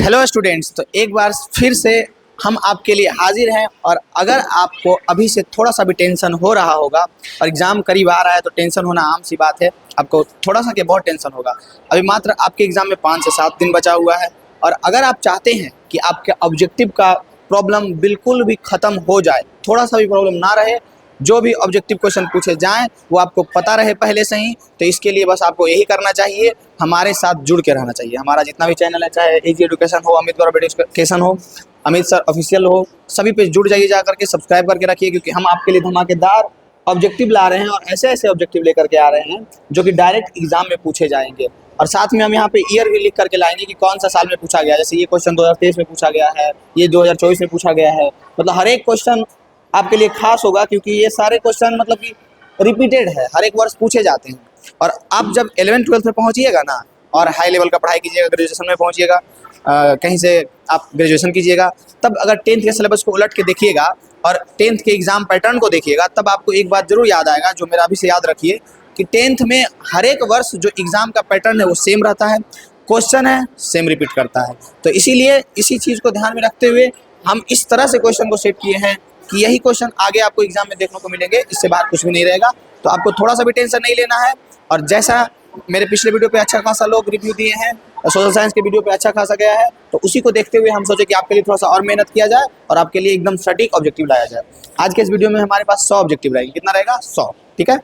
Hello students, तो एक बार फिर से हम आपके लिए हाजिर हैं। और अगर आपको अभी से थोड़ा सा भी टेंशन हो रहा होगा और एग्ज़ाम करीब आ रहा है तो टेंशन होना आम सी बात है। आपको थोड़ा सा क्या बहुत टेंशन होगा। अभी मात्र आपके एग्ज़ाम में 5 से 7 दिन बचा हुआ है। और अगर आप चाहते हैं कि आपके ऑब्जेक्टिव का प्रॉब्लम बिल्कुल भी ख़त्म हो जाए, थोड़ा सा भी प्रॉब्लम ना रहे, जो भी ऑब्जेक्टिव क्वेश्चन पूछे जाएं वो आपको पता रहे पहले से ही, तो इसके लिए बस आपको यही करना चाहिए, हमारे साथ जुड़ के रहना चाहिए। हमारा जितना भी चैनल है, चाहे इजी एजुकेशन हो, अमित गौरव एजुकेशन हो, अमित सर ऑफिशियल हो, सभी पे जुड़ जाइए, जा करके सब्सक्राइब करके रखिए, क्योंकि हम आपके लिए धमाकेदार ऑब्जेक्टिव ला रहे हैं और ऐसे ऐसे ऑब्जेक्टिव लेकर के आ रहे हैं जो कि डायरेक्ट एग्जाम में पूछे जाएंगे। और साथ में हम यहाँ पे ईयर भी लिख करके लाएंगे कि कौन सा साल में पूछा गया। जैसे ये क्वेश्चन 2023 में पूछा गया है, ये 2024 में पूछा गया है। मतलब हर एक क्वेश्चन आपके लिए खास होगा, क्योंकि ये सारे क्वेश्चन मतलब कि रिपीटेड है, हर एक वर्ष पूछे जाते हैं। और आप जब 11th-12th में पहुंचिएगा ना और हाई लेवल का पढ़ाई कीजिएगा, ग्रेजुएशन में पहुंचिएगा, कहीं से आप ग्रेजुएशन कीजिएगा, तब अगर 10th के सिलेबस को उलट के देखिएगा और 10th के एग्जाम पैटर्न को देखिएगा, तब आपको एक बात जरूर याद आएगा, जो मेरा अभी से याद रखिए, कि 10th में हर एक वर्ष जो एग्जाम का पैटर्न है वो सेम रहता है, क्वेश्चन है सेम रिपीट करता है। तो इसीलिए इसी चीज़ को ध्यान में रखते हुए हम इस तरह से क्वेश्चन को सेट किए हैं कि यही क्वेश्चन आगे आपको एग्जाम में देखने को मिलेंगे, इससे बाहर कुछ भी नहीं रहेगा। तो आपको थोड़ा सा भी टेंशन नहीं लेना है। और जैसा मेरे पिछले वीडियो पे अच्छा खासा लोग रिव्यू दिए हैं, सोशल साइंस के वीडियो पे अच्छा खासा गया है, तो उसी को देखते हुए हम सोचे कि आपके लिए थोड़ा सा और मेहनत किया जाए और आपके लिए एकदम सटीक ऑब्जेक्टिव लाया जाए। आज के इस वीडियो में हमारे पास 100 ऑब्जेक्टिव रहेंगे। कितना रहेगा? 100। ठीक है।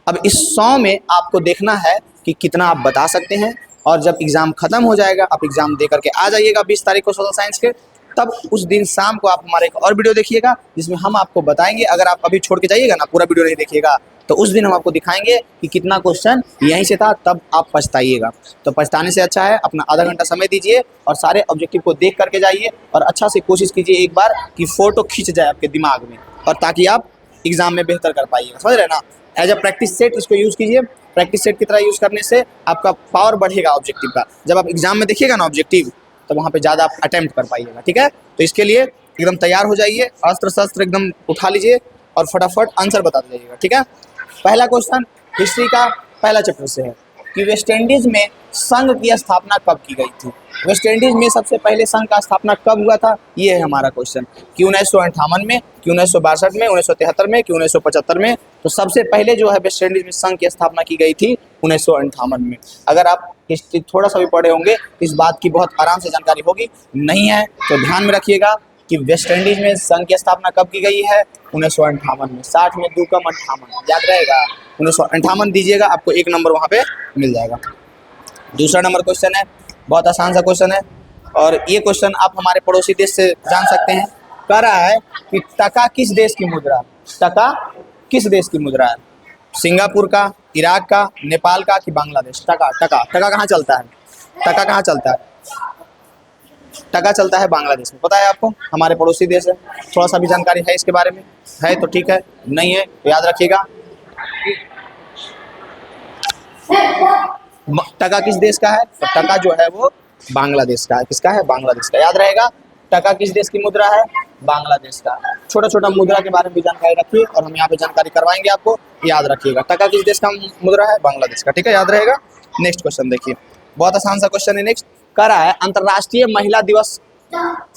अब इस 100 में आपको देखना है कि कितना आप बता सकते हैं। और जब एग्जाम खत्म हो जाएगा, आप एग्जाम दे करके आ जाइएगा 20 तारीख को सोशल साइंस के, तब उस दिन शाम को आप हमारा एक और वीडियो देखिएगा जिसमें हम आपको बताएंगे। अगर आप अभी छोड़ के जाइएगा ना, पूरा वीडियो नहीं देखिएगा, तो उस दिन हम आपको दिखाएंगे कि कितना क्वेश्चन यहीं से था, तब आप पछताइएगा। तो पछताने से अच्छा है अपना आधा घंटा समय दीजिए और सारे ऑब्जेक्टिव को देख करके जाइए और अच्छा से कोशिश कीजिए एक बार कि फ़ोटो खींच जाए आपके दिमाग में, और ताकि आप एग्जाम में बेहतर कर पाइएगा। समझ रहे ना? एज अ प्रैक्टिस सेट इसको यूज़ कीजिए। प्रैक्टिस सेट की तरह यूज़ करने से आपका पावर बढ़ेगा ऑब्जेक्टिव का। जब आप एग्जाम में देखिएगा ना ऑब्जेक्टिव, तो वहाँ पे ज़्यादा आप अटेम्प्ट कर पाइएगा। ठीक है। तो इसके लिए एकदम तैयार हो जाइए, अस्त्र शस्त्र एकदम उठा लीजिए और फटाफट आंसर बताते जाइएगा। ठीक है। पहला क्वेश्चन हिस्ट्री का पहला चैप्टर से है कि वेस्ट इंडीज में संघ की स्थापना कब की गई थी। वेस्ट इंडीज में सबसे पहले संघ का स्थापना कब हुआ था, ये है हमारा क्वेश्चन। कि 1958 में, कि 1962 में, 1973 में, कि 1975 में। तो सबसे पहले जो है वेस्ट इंडीज में संघ की स्थापना की गई थी 1958 में। अगर आप हिस्ट्री थोड़ा सा भी पढ़े होंगे इस बात की बहुत आराम से जानकारी होगी। नहीं है तो ध्यान में रखिएगा कि वेस्ट इंडीज में संघ की स्थापना कब की गई है? 1958 में। 60 में 2 कम 58, याद रहेगा। 1958 दीजिएगा, आपको 1 नंबर वहाँ पे मिल जाएगा। दूसरा नंबर क्वेश्चन है, बहुत आसान सा क्वेश्चन है, और ये क्वेश्चन आप हमारे पड़ोसी देश से जान सकते हैं। कह रहा है कि टका किस देश की मुद्रा? टका किस देश की मुद्रा है? सिंगापुर का, इराक का, नेपाल का, कि बांग्लादेश? टका टका टका कहाँ चलता है? टका कहाँ चलता है? टका चलता है बांग्लादेश में। पता है आपको? हमारे पड़ोसी देश है। थोड़ा सा भी जानकारी है इसके बारे में? है तो ठीक है, नहीं है तो याद रखिएगा। टका किस देश का है? तो टका जो है वो बांग्लादेश का है। किसका है? बांग्लादेश का। याद रहेगा। टका किस देश की मुद्रा है? बांग्लादेश का। छोटा छोटा मुद्रा के बारे में भी जानकारी रखिए और हम यहाँ पे जानकारी करवाएंगे आपको, याद रखिएगा। टका किस देश का मुद्रा है? बांग्लादेश का। ठीक है, याद रहेगा। नेक्स्ट क्वेश्चन देखिए, बहुत आसान सा क्वेश्चन है। नेक्स्ट कह रहा है अंतर्राष्ट्रीय महिला दिवस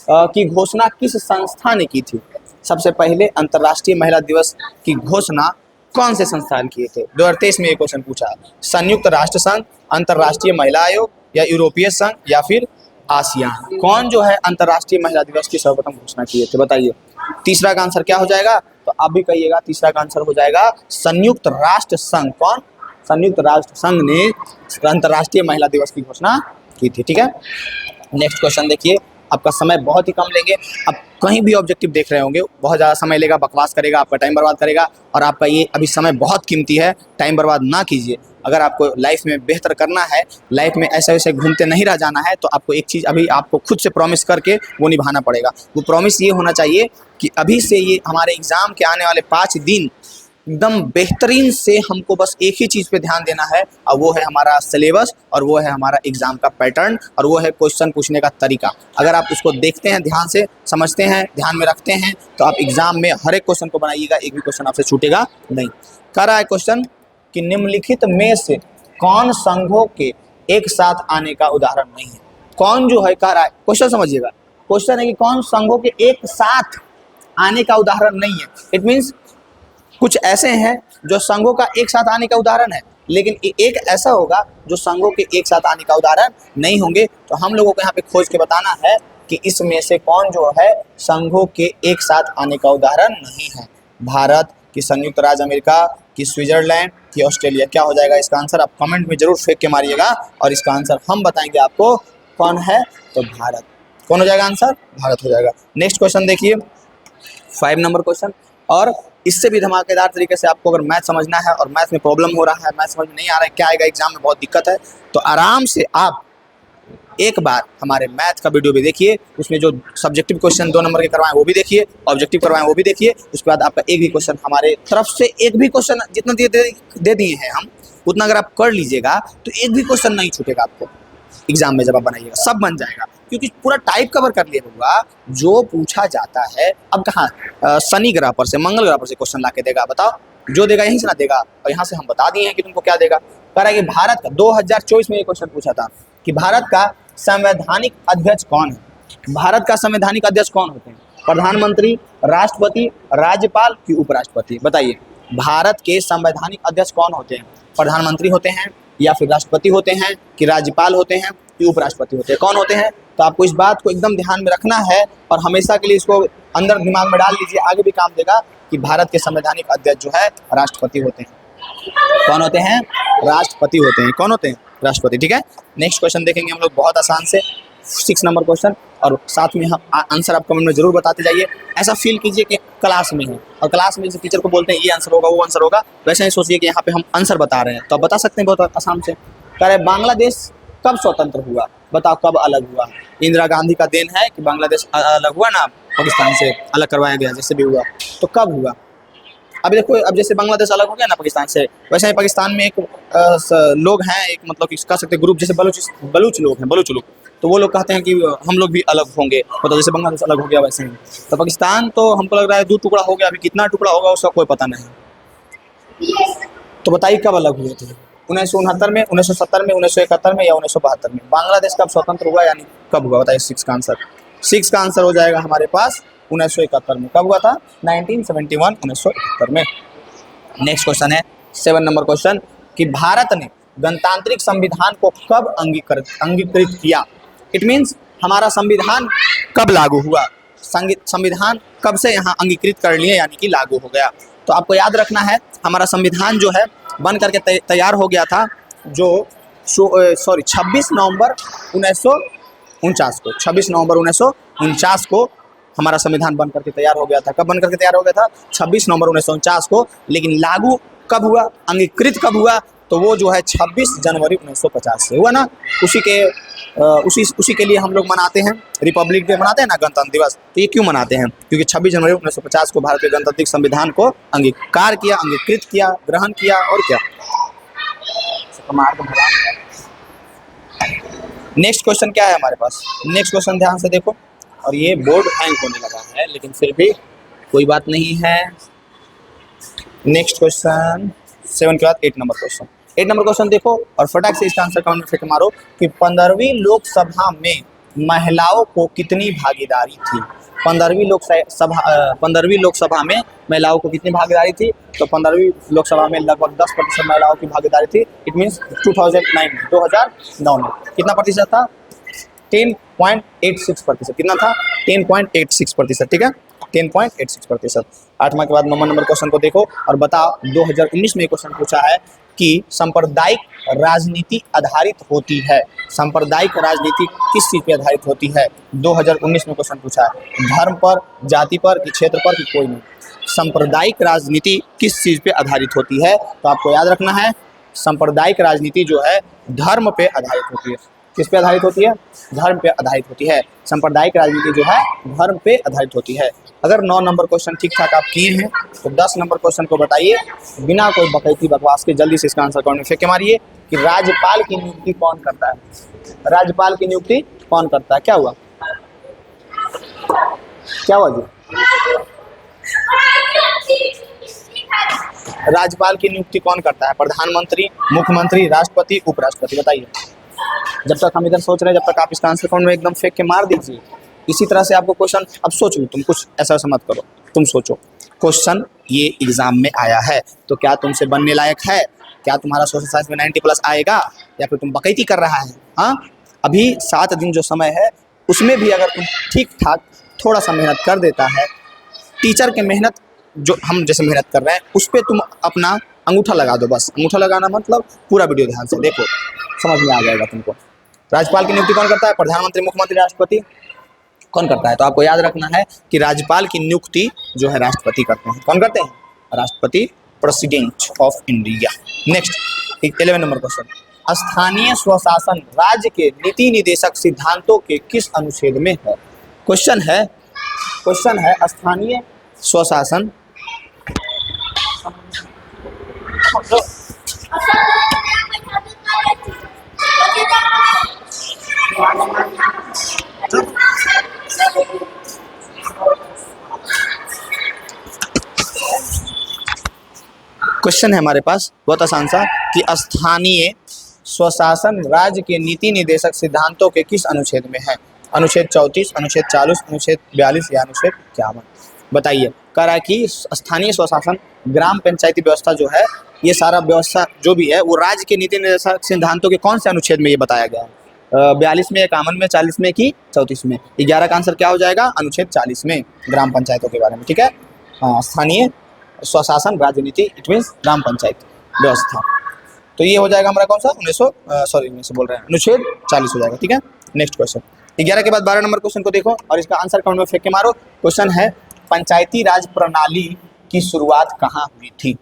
की घोषणा किस संस्था ने की थी? सबसे पहले अंतर्राष्ट्रीय महिला दिवस की घोषणा कौन से संस्थान किए थे? 2023 में ये क्वेश्चन पूछा। संयुक्त राष्ट्र संघ, अंतर्राष्ट्रीय महिला आयोग, या यूरोपीय संघ, या फिर आसियान? कौन जो है अंतर्राष्ट्रीय महिला दिवस की सर्वप्रथम घोषणा किए थे? बताइए। तीसरा का आंसर क्या हो जाएगा? तो आप भी कहिएगा। तीसरा का आंसर हो जाएगा संयुक्त राष्ट्र संघ। कौन? संयुक्त राष्ट्र संघ ने अंतर्राष्ट्रीय महिला दिवस की घोषणा की थी। ठीक है। नेक्स्ट क्वेश्चन देखिए, आपका समय बहुत ही कम लेंगे। आप कहीं भी ऑब्जेक्टिव देख रहे होंगे, बहुत ज़्यादा समय लेगा, बकवास करेगा, आपका टाइम बर्बाद करेगा, और आपका ये अभी समय बहुत कीमती है, टाइम बर्बाद ना कीजिए। अगर आपको लाइफ में बेहतर करना है, लाइफ में ऐसे वैसे घूमते नहीं रह जाना है, तो आपको एक चीज़ अभी आपको खुद से प्रॉमिस करके वो निभाना पड़ेगा। वो प्रॉमिस ये होना चाहिए कि अभी से ये हमारे एग्ज़ाम के आने वाले 5 दिन एकदम बेहतरीन से हमको बस एक ही चीज़ पे ध्यान देना है, और वो है हमारा सिलेबस, और वो है हमारा एग्ज़ाम का पैटर्न, और वो है क्वेश्चन पूछने का तरीका। अगर आप उसको देखते हैं, ध्यान से समझते हैं, ध्यान में रखते हैं, तो आप एग्ज़ाम में हर एक क्वेश्चन को बनाइएगा, एक भी क्वेश्चन आपसे छूटेगा नहीं। कह रहा है क्वेश्चन कि निम्नलिखित में से कौन संघों के एक साथ आने का उदाहरण नहीं है? कौन जो है कह रहा है, क्वेश्चन समझिएगा, क्वेश्चन है कि कौन संघों के एक साथ आने का उदाहरण नहीं है। इट मीन्स कुछ ऐसे हैं जो संघों का एक साथ आने का उदाहरण है, लेकिन एक ऐसा होगा जो संघों के एक साथ आने का उदाहरण नहीं होंगे। तो हम लोगों को यहाँ पे खोज के बताना है कि इसमें से कौन जो है संघों के एक साथ आने का उदाहरण नहीं है। भारत कि संयुक्त राज्य अमेरिका कि स्विट्जरलैंड कि ऑस्ट्रेलिया, क्या हो जाएगा इसका आंसर? आप कमेंट में जरूर फेंक के मारिएगा और इसका आंसर हम बताएंगे आपको कौन है। तो भारत, कौन हो जाएगा आंसर? भारत हो जाएगा। नेक्स्ट क्वेश्चन देखिए, 5 नंबर क्वेश्चन, और इससे भी धमाकेदार तरीके से आपको अगर मैथ समझना है और मैथ में प्रॉब्लम हो रहा है, मैथ समझ में नहीं आ रहा है, क्या आएगा एग्जाम में बहुत दिक्कत है, तो आराम से आप एक बार हमारे मैथ का वीडियो भी देखिए, उसमें जो सब्जेक्टिव क्वेश्चन 2 नंबर के करवाएं वो भी देखिए, ऑब्जेक्टिव करवाएं वो भी देखिए। उसके बाद आपका एक भी क्वेश्चन हमारे तरफ से, एक भी क्वेश्चन जितना दे दिए हैं हम उतना अगर आप कर लीजिएगा तो एक भी क्वेश्चन नहीं छूटेगा आपको एग्जाम में। जब आप बनाइएगा सब बन जाएगा, क्योंकि पूरा टाइप कवर कर लिए होगा जो पूछा जाता है। अब कहाँ शनि ग्रह पर से, मंगल ग्रह पर से क्वेश्चन ला के देगा, बताओ जो देगा यहीं से ना देगा। और यहाँ से हम बता दिए हैं कि तुमको क्या देगा। कह रहा है कि भारत का 2024 में ये क्वेश्चन पूछा था कि भारत का संवैधानिक अध्यक्ष कौन है। भारत का संवैधानिक अध्यक्ष कौन होते हैं? प्रधानमंत्री, राष्ट्रपति, राज्यपाल कि उपराष्ट्रपति? बताइए, भारत के संवैधानिक अध्यक्ष कौन होते हैं? प्रधानमंत्री होते हैं या फिर राष्ट्रपति होते हैं कि राज्यपाल होते हैं कि उपराष्ट्रपति होते हैं? कौन होते हैं? तो आपको इस बात को एकदम ध्यान में रखना है और हमेशा के लिए इसको अंदर दिमाग में डाल लीजिए, आगे भी काम देगा कि भारत के संवैधानिक अध्यक्ष जो है राष्ट्रपति होते हैं। कौन होते हैं? राष्ट्रपति होते हैं। कौन होते हैं? राष्ट्रपति। ठीक है, नेक्स्ट क्वेश्चन देखेंगे हम लोग, बहुत आसान से 6 नंबर क्वेश्चन, और साथ में हम आंसर आप कमेंट में जरूर बताते जाइए। ऐसा फील कीजिए कि क्लास में है और क्लास में जैसे टीचर को बोलते हैं ये आंसर होगा वो आंसर होगा, वैसे ही सोचिए कि यहाँ पे हम आंसर बता रहे हैं। तो आप बता सकते हैं बहुत आसान से। कह रहे बांग्लादेश कब स्वतंत्र हुआ? बताओ कब अलग हुआ? इंदिरा गांधी का देन है कि बांग्लादेश अलग हुआ ना, पाकिस्तान से अलग करवाया गया, जैसे भी हुआ। तो कब हुआ? अब देखो, अब जैसे बांग्लादेश अलग हो गया ना पाकिस्तान से, वैसे ही पाकिस्तान में एक लोग हैं, एक मतलब कि कह सकते ग्रुप, जैसे बलूच लोग हैं, बलूच लोग, तो वो लोग कहते हैं कि हम लोग भी अलग होंगे, मतलब जैसे बांग्लादेश अलग हो गया वैसे ही। तो पाकिस्तान तो हमको लग रहा है 2 टुकड़ा हो गया, अभी कितना टुकड़ा होगा उसका कोई पता नहीं। तो बताइए कब अलग हुए थे? 1969 में, 1970 में, 1971 में या 1972 में? बांग्लादेश कब स्वतंत्र हुआ यानी कब हुआ? बताइए 6 का आंसर। 6 का आंसर हो जाएगा हमारे पास 1971 में। कब हुआ था? 1971, 1971 में। नेक्स्ट क्वेश्चन है 7 नंबर क्वेश्चन कि भारत ने गणतांत्रिक संविधान को कब अंगीकृत किया? इट मीन्स हमारा संविधान कब लागू हुआ? संविधान कब से यहाँ अंगीकृत कर लिए यानी कि लागू हो गया? तो आपको याद रखना है हमारा संविधान जो है बन करके तैयार हो गया था, जो 26 नवंबर 1949 को, 26 नवंबर 1949 को हमारा संविधान बन करके तैयार हो गया था। कब बन करके तैयार हो गया था? 26 नवंबर 1949 को। लेकिन लागू कब हुआ, अंगीकृत कब हुआ? तो वो जो है 26 जनवरी 1950 से हुआ ना। उसी के लिए हम लोग मनाते हैं, रिपब्लिक डे मनाते हैं ना, गणतंत्र दिवस। तो ये क्यों मनाते हैं? क्योंकि 26 जनवरी 1950 को भारत के गणतांत्रिक संविधान को अंगीकार किया, अंगीकृत किया, ग्रहण किया। और क्या? नेक्स्ट क्वेश्चन क्या है हमारे पास? नेक्स्ट क्वेश्चन ध्यान से देखो, और ये बोर्ड हैंग होने लगा है लेकिन फिर भी कोई बात नहीं है। नेक्स्ट क्वेश्चन 7 के बाद 8 नंबर क्वेश्चन। 8 नंबर क्वेश्चन देखो और फटाक से इसका आंसर कमेंट में फेंक मारो कि 15वीं लोकसभा में महिलाओं को कितनी भागीदारी थी? 15वीं लोकसभा में महिलाओं को कितनी भागीदारी थी? तो 15वीं लोकसभा में लगभग 10% महिलाओं की भागीदारी थी। इट मीन्स 2009 में कितना प्रतिशत था? 10.86%। कितना था? 10.86%। ठीक है, 10.86%। 8वां के बाद 9 नंबर क्वेश्चन को देखो और बताओ 2019 में क्वेश्चन पूछा है कि सांप्रदायिक राजनीति आधारित होती है। सांप्रदायिक राजनीति किस चीज पे आधारित होती है? 2019 में क्वेश्चन पूछा है। धर्म पर, जाति पर कि क्षेत्र पर कि कोई नहीं? सांप्रदायिक राजनीति किस चीज पे आधारित होती है? तो आपको याद रखना है सांप्रदायिक राजनीति जो है धर्म पे आधारित होती है। किस पे आधारित होती है? धर्म पे आधारित होती है। सांप्रदायिक राजनीति जो है धर्म पे आधारित होती है। अगर 9 नंबर क्वेश्चन ठीक ठाक आप किए हैं तो 10 नंबर क्वेश्चन को बताइए बिना कोई बकैती बकवास के, जल्दी से इसका आंसर कमेंट में फेंक के मारिए कि राज्यपाल की नियुक्ति कौन करता है? राज्यपाल की नियुक्ति कौन करता है? क्या हुआ? क्या हुआ जी? राज्यपाल की नियुक्ति कौन करता है? प्रधानमंत्री, मुख्यमंत्री, राष्ट्रपति, उपराष्ट्रपति? बताइए। जब तक हम इधर सोच रहे हैं, जब तक आप इसका आंसर कमेंट में एकदम फेंक के मार दीजिए। इसी तरह से आपको क्वेश्चन, अब सोच लो, तुम कुछ ऐसा वैसा मत करो, तुम सोचो क्वेश्चन ये एग्जाम में आया है तो क्या तुमसे बनने लायक है? क्या तुम्हारा सोशल साइंस में 90+ आएगा, या फिर तुम बकैती कर रहा है? हाँ, अभी 7 दिन जो समय है उसमें भी अगर तुम ठीक ठाक थोड़ा सा मेहनत कर देता है, टीचर के मेहनत जो हम जैसे मेहनत कर रहे हैं उस पर तुम अपना अंगूठा लगा दो। बस अंगूठा लगाना मतलब पूरा वीडियो ध्यान से देखो, समझ में आ जाएगा तुमको। राज्यपाल की नियुक्ति कौन करता है? प्रधानमंत्री, मुख्यमंत्री, राष्ट्रपति कौन करता है? तो आपको याद रखना है कि राज्यपाल की नियुक्ति जो है राष्ट्रपति करते हैं। कौन करते हैं? राष्ट्रपति, president of India. Next 11 number question, स्थानीय स्वशासन राज्य के नीति निदेशक सिद्धांतों के किस अनुच्छेद में है? क्वेश्चन है स्थानीय स्वशासन क्वेश्चन है हमारे पास बहुत आसान सा कि स्थानीय स्वशासन राज्य के नीति निदेशक सिद्धांतों के किस अनुच्छेद में है? अनुच्छेद 34, अनुच्छेद 40, अनुच्छेद 42 या अनुच्छेद 51? बताइए। कह रहा है कि स्थानीय स्वशासन ग्राम पंचायती व्यवस्था जो है, ये सारा व्यवस्था जो भी है वो राज्य के नीति निदेशक सिद्धांतों के कौन से अनुच्छेद में ये बताया गया है? 42 में, 51 में, 40 में कि 34 में? 11 का आंसर क्या हो जाएगा? अनुच्छेद 40 में, ग्राम पंचायतों के बारे में। ठीक है, हाँ, स्थानीय स्वशासन राजनीति, इट मीन्स ग्राम पंचायत व्यवस्था। तो ये हो जाएगा हमारा कौन सा? 1900 बोल रहे हैं, अनुच्छेद 40 हो जाएगा। ठीक है, नेक्स्ट क्वेश्चन 11 के बाद 12 नंबर क्वेश्चन को देखो और इसका आंसर कमेंट में फेंक के मारो। क्वेश्चन है पंचायती राज प्रणाली की शुरुआत कहाँ हुई थी?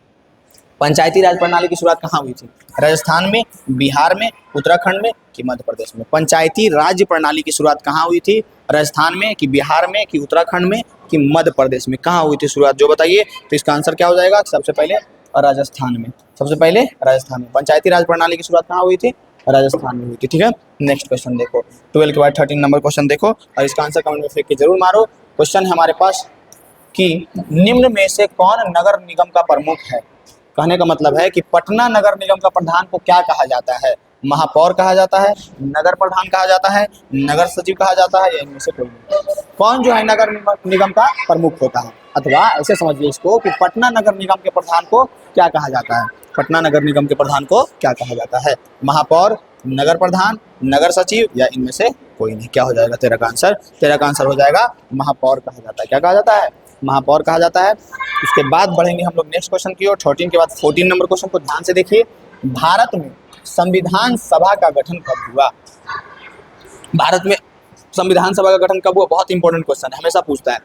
पंचायती राज प्रणाली की शुरुआत कहाँ हुई थी? राजस्थान में, बिहार में, उत्तराखंड में कि मध्य प्रदेश में? पंचायती राज प्रणाली की शुरुआत कहाँ हुई थी? राजस्थान में कि बिहार में कि उत्तराखंड में कि मध्य प्रदेश में? कहाँ हुई थी शुरुआत, जो बताइए। तो इसका आंसर क्या हो जाएगा? सबसे पहले राजस्थान में, सबसे पहले राजस्थान में। पंचायती राज प्रणाली की शुरुआत कहाँ हुई थी? राजस्थान में हुई थी। ठीक है, नेक्स्ट क्वेश्चन देखो, 12 के बाद 13 नंबर क्वेश्चन देखो और इसका आंसर कमेंट में फेंक के जरूर मारो। क्वेश्चन है हमारे पास कि निम्न में से कौन नगर निगम का प्रमुख है? कहने का मतलब है कि पटना नगर निगम का प्रधान को क्या कहा जाता है? महापौर कहा जाता है, नगर प्रधान कहा जाता है, नगर सचिव कहा जाता है, या इनमें से कोई नहीं? कौन जो है नगर निगम का प्रमुख होता है? अथवा ऐसे समझिए इसको कि पटना नगर निगम के प्रधान को क्या कहा जाता है? पटना नगर निगम के प्रधान को क्या कहा जाता है? महापौर, नगर प्रधान, नगर सचिव या इनमें से कोई नहीं? क्या हो जाएगा तेरा का आंसर? तेरा का आंसर हो जाएगा महापौर कहा जाता है। क्या कहा जाता है? महापौर कहा जाता है। उसके बाद बढ़ेंगे हम लोग नेक्स्ट क्वेश्चन की ओर। 13 के बाद 14 नंबर क्वेश्चन को ध्यान से देखिए। भारत में संविधान सभा का गठन कब हुआ? भारत में संविधान सभा का गठन कब हुआ? बहुत इंपॉर्टेंट क्वेश्चन है, हमेशा पूछता है।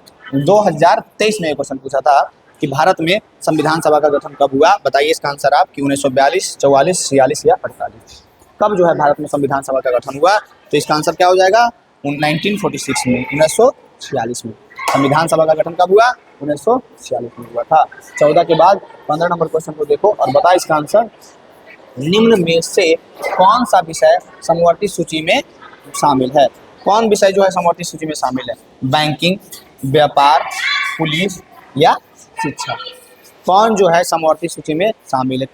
2023 में ये क्वेश्चन पूछा था कि भारत में संविधान सभा का गठन कब हुआ? बताइए इसका आंसर आप कि 1942, 44, 46 या 48? कब जो है भारत में संविधान सभा का गठन हुआ? तो इसका आंसर क्या हो जाएगा? 1946 में, 1946 में। संविधान सभा का गठन कब हुआ? 1946 में हुआ था। 14 के बाद 15 नंबर क्वेश्चन को देखो और बताइए इसका आंसर। निम्न में से कौन सा विषय समवर्ती सूची में शामिल है? कौन विषय जो है समवर्ती सूची में शामिल है? बैंकिंग, व्यापार, पुलिस या शिक्षा? कौन जो है समवर्ती सूची में शामिल है?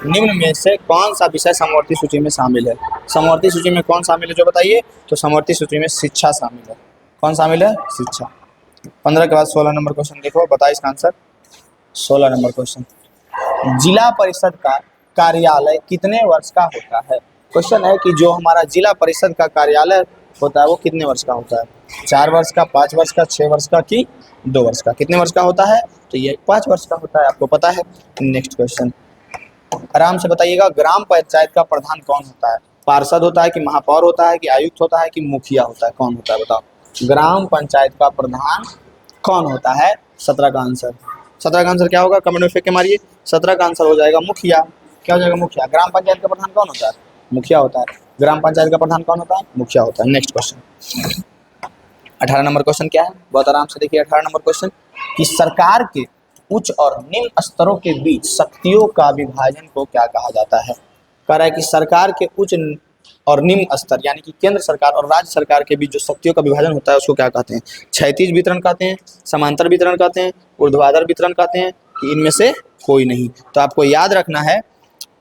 निम्न में से कौन सा विषय समवर्ती सूची में शामिल है? समवर्ती सूची में कौन शामिल है जो बताइए? तो समवर्ती सूची में शिक्षा शामिल है। कौन शामिल है? शिक्षा। 15 के बाद 16 नंबर क्वेश्चन देखो, बताइए इसका आंसर। 16 नंबर क्वेश्चन, जिला परिषद का कार्यालय कितने वर्ष का होता है? क्वेश्चन है कि जो हमारा जिला परिषद का कार्यालय होता है वो कितने वर्ष का होता है? 4 वर्ष का, 5 वर्ष का, 6 वर्ष का कि 2 वर्ष का? कितने वर्ष का होता है? तो ये 5 वर्ष का होता है, आपको पता है। नेक्स्ट क्वेश्चन आराम से बताइएगा। ग्राम पंचायत का प्रधान कौन होता है? पार्षद होता है कि महापौर होता है कि आयुक्त होता है कि मुखिया होता है? कौन होता है बताओ? ग्राम पंचायत का प्रधान कौन होता है? 17 का आंसर। 17 का आंसर क्या होगा? कमेंट में फेंक के मारिए। 17 का आंसर हो जाएगा मुखिया। क्या हो जाएगा? मुखिया। ग्राम पंचायत का प्रधान कौन होता है? मुखिया होता है। ग्राम पंचायत का प्रधान कौन होता है? मुखिया होता है। नेक्स्ट क्वेश्चन 18 नंबर क्वेश्चन क्या है? बहुत आराम से देखिए। 18 नंबर क्वेश्चन कि सरकार के उच्च और निम्न स्तरों के बीच शक्तियों का विभाजन को क्या कहा जाता है? कह रहा है कि सरकार के उच्च और निम्न स्तर यानी कि केंद्र सरकार और राज्य सरकार के बीच जो शक्तियों का विभाजन होता है उसको क्या कहते हैं? क्षैतिज वितरण कहते हैं, समांतर वितरण कहते हैं, ऊर्ध्वाधर वितरण कहते हैं, कि इनमें से कोई नहीं। तो आपको याद रखना है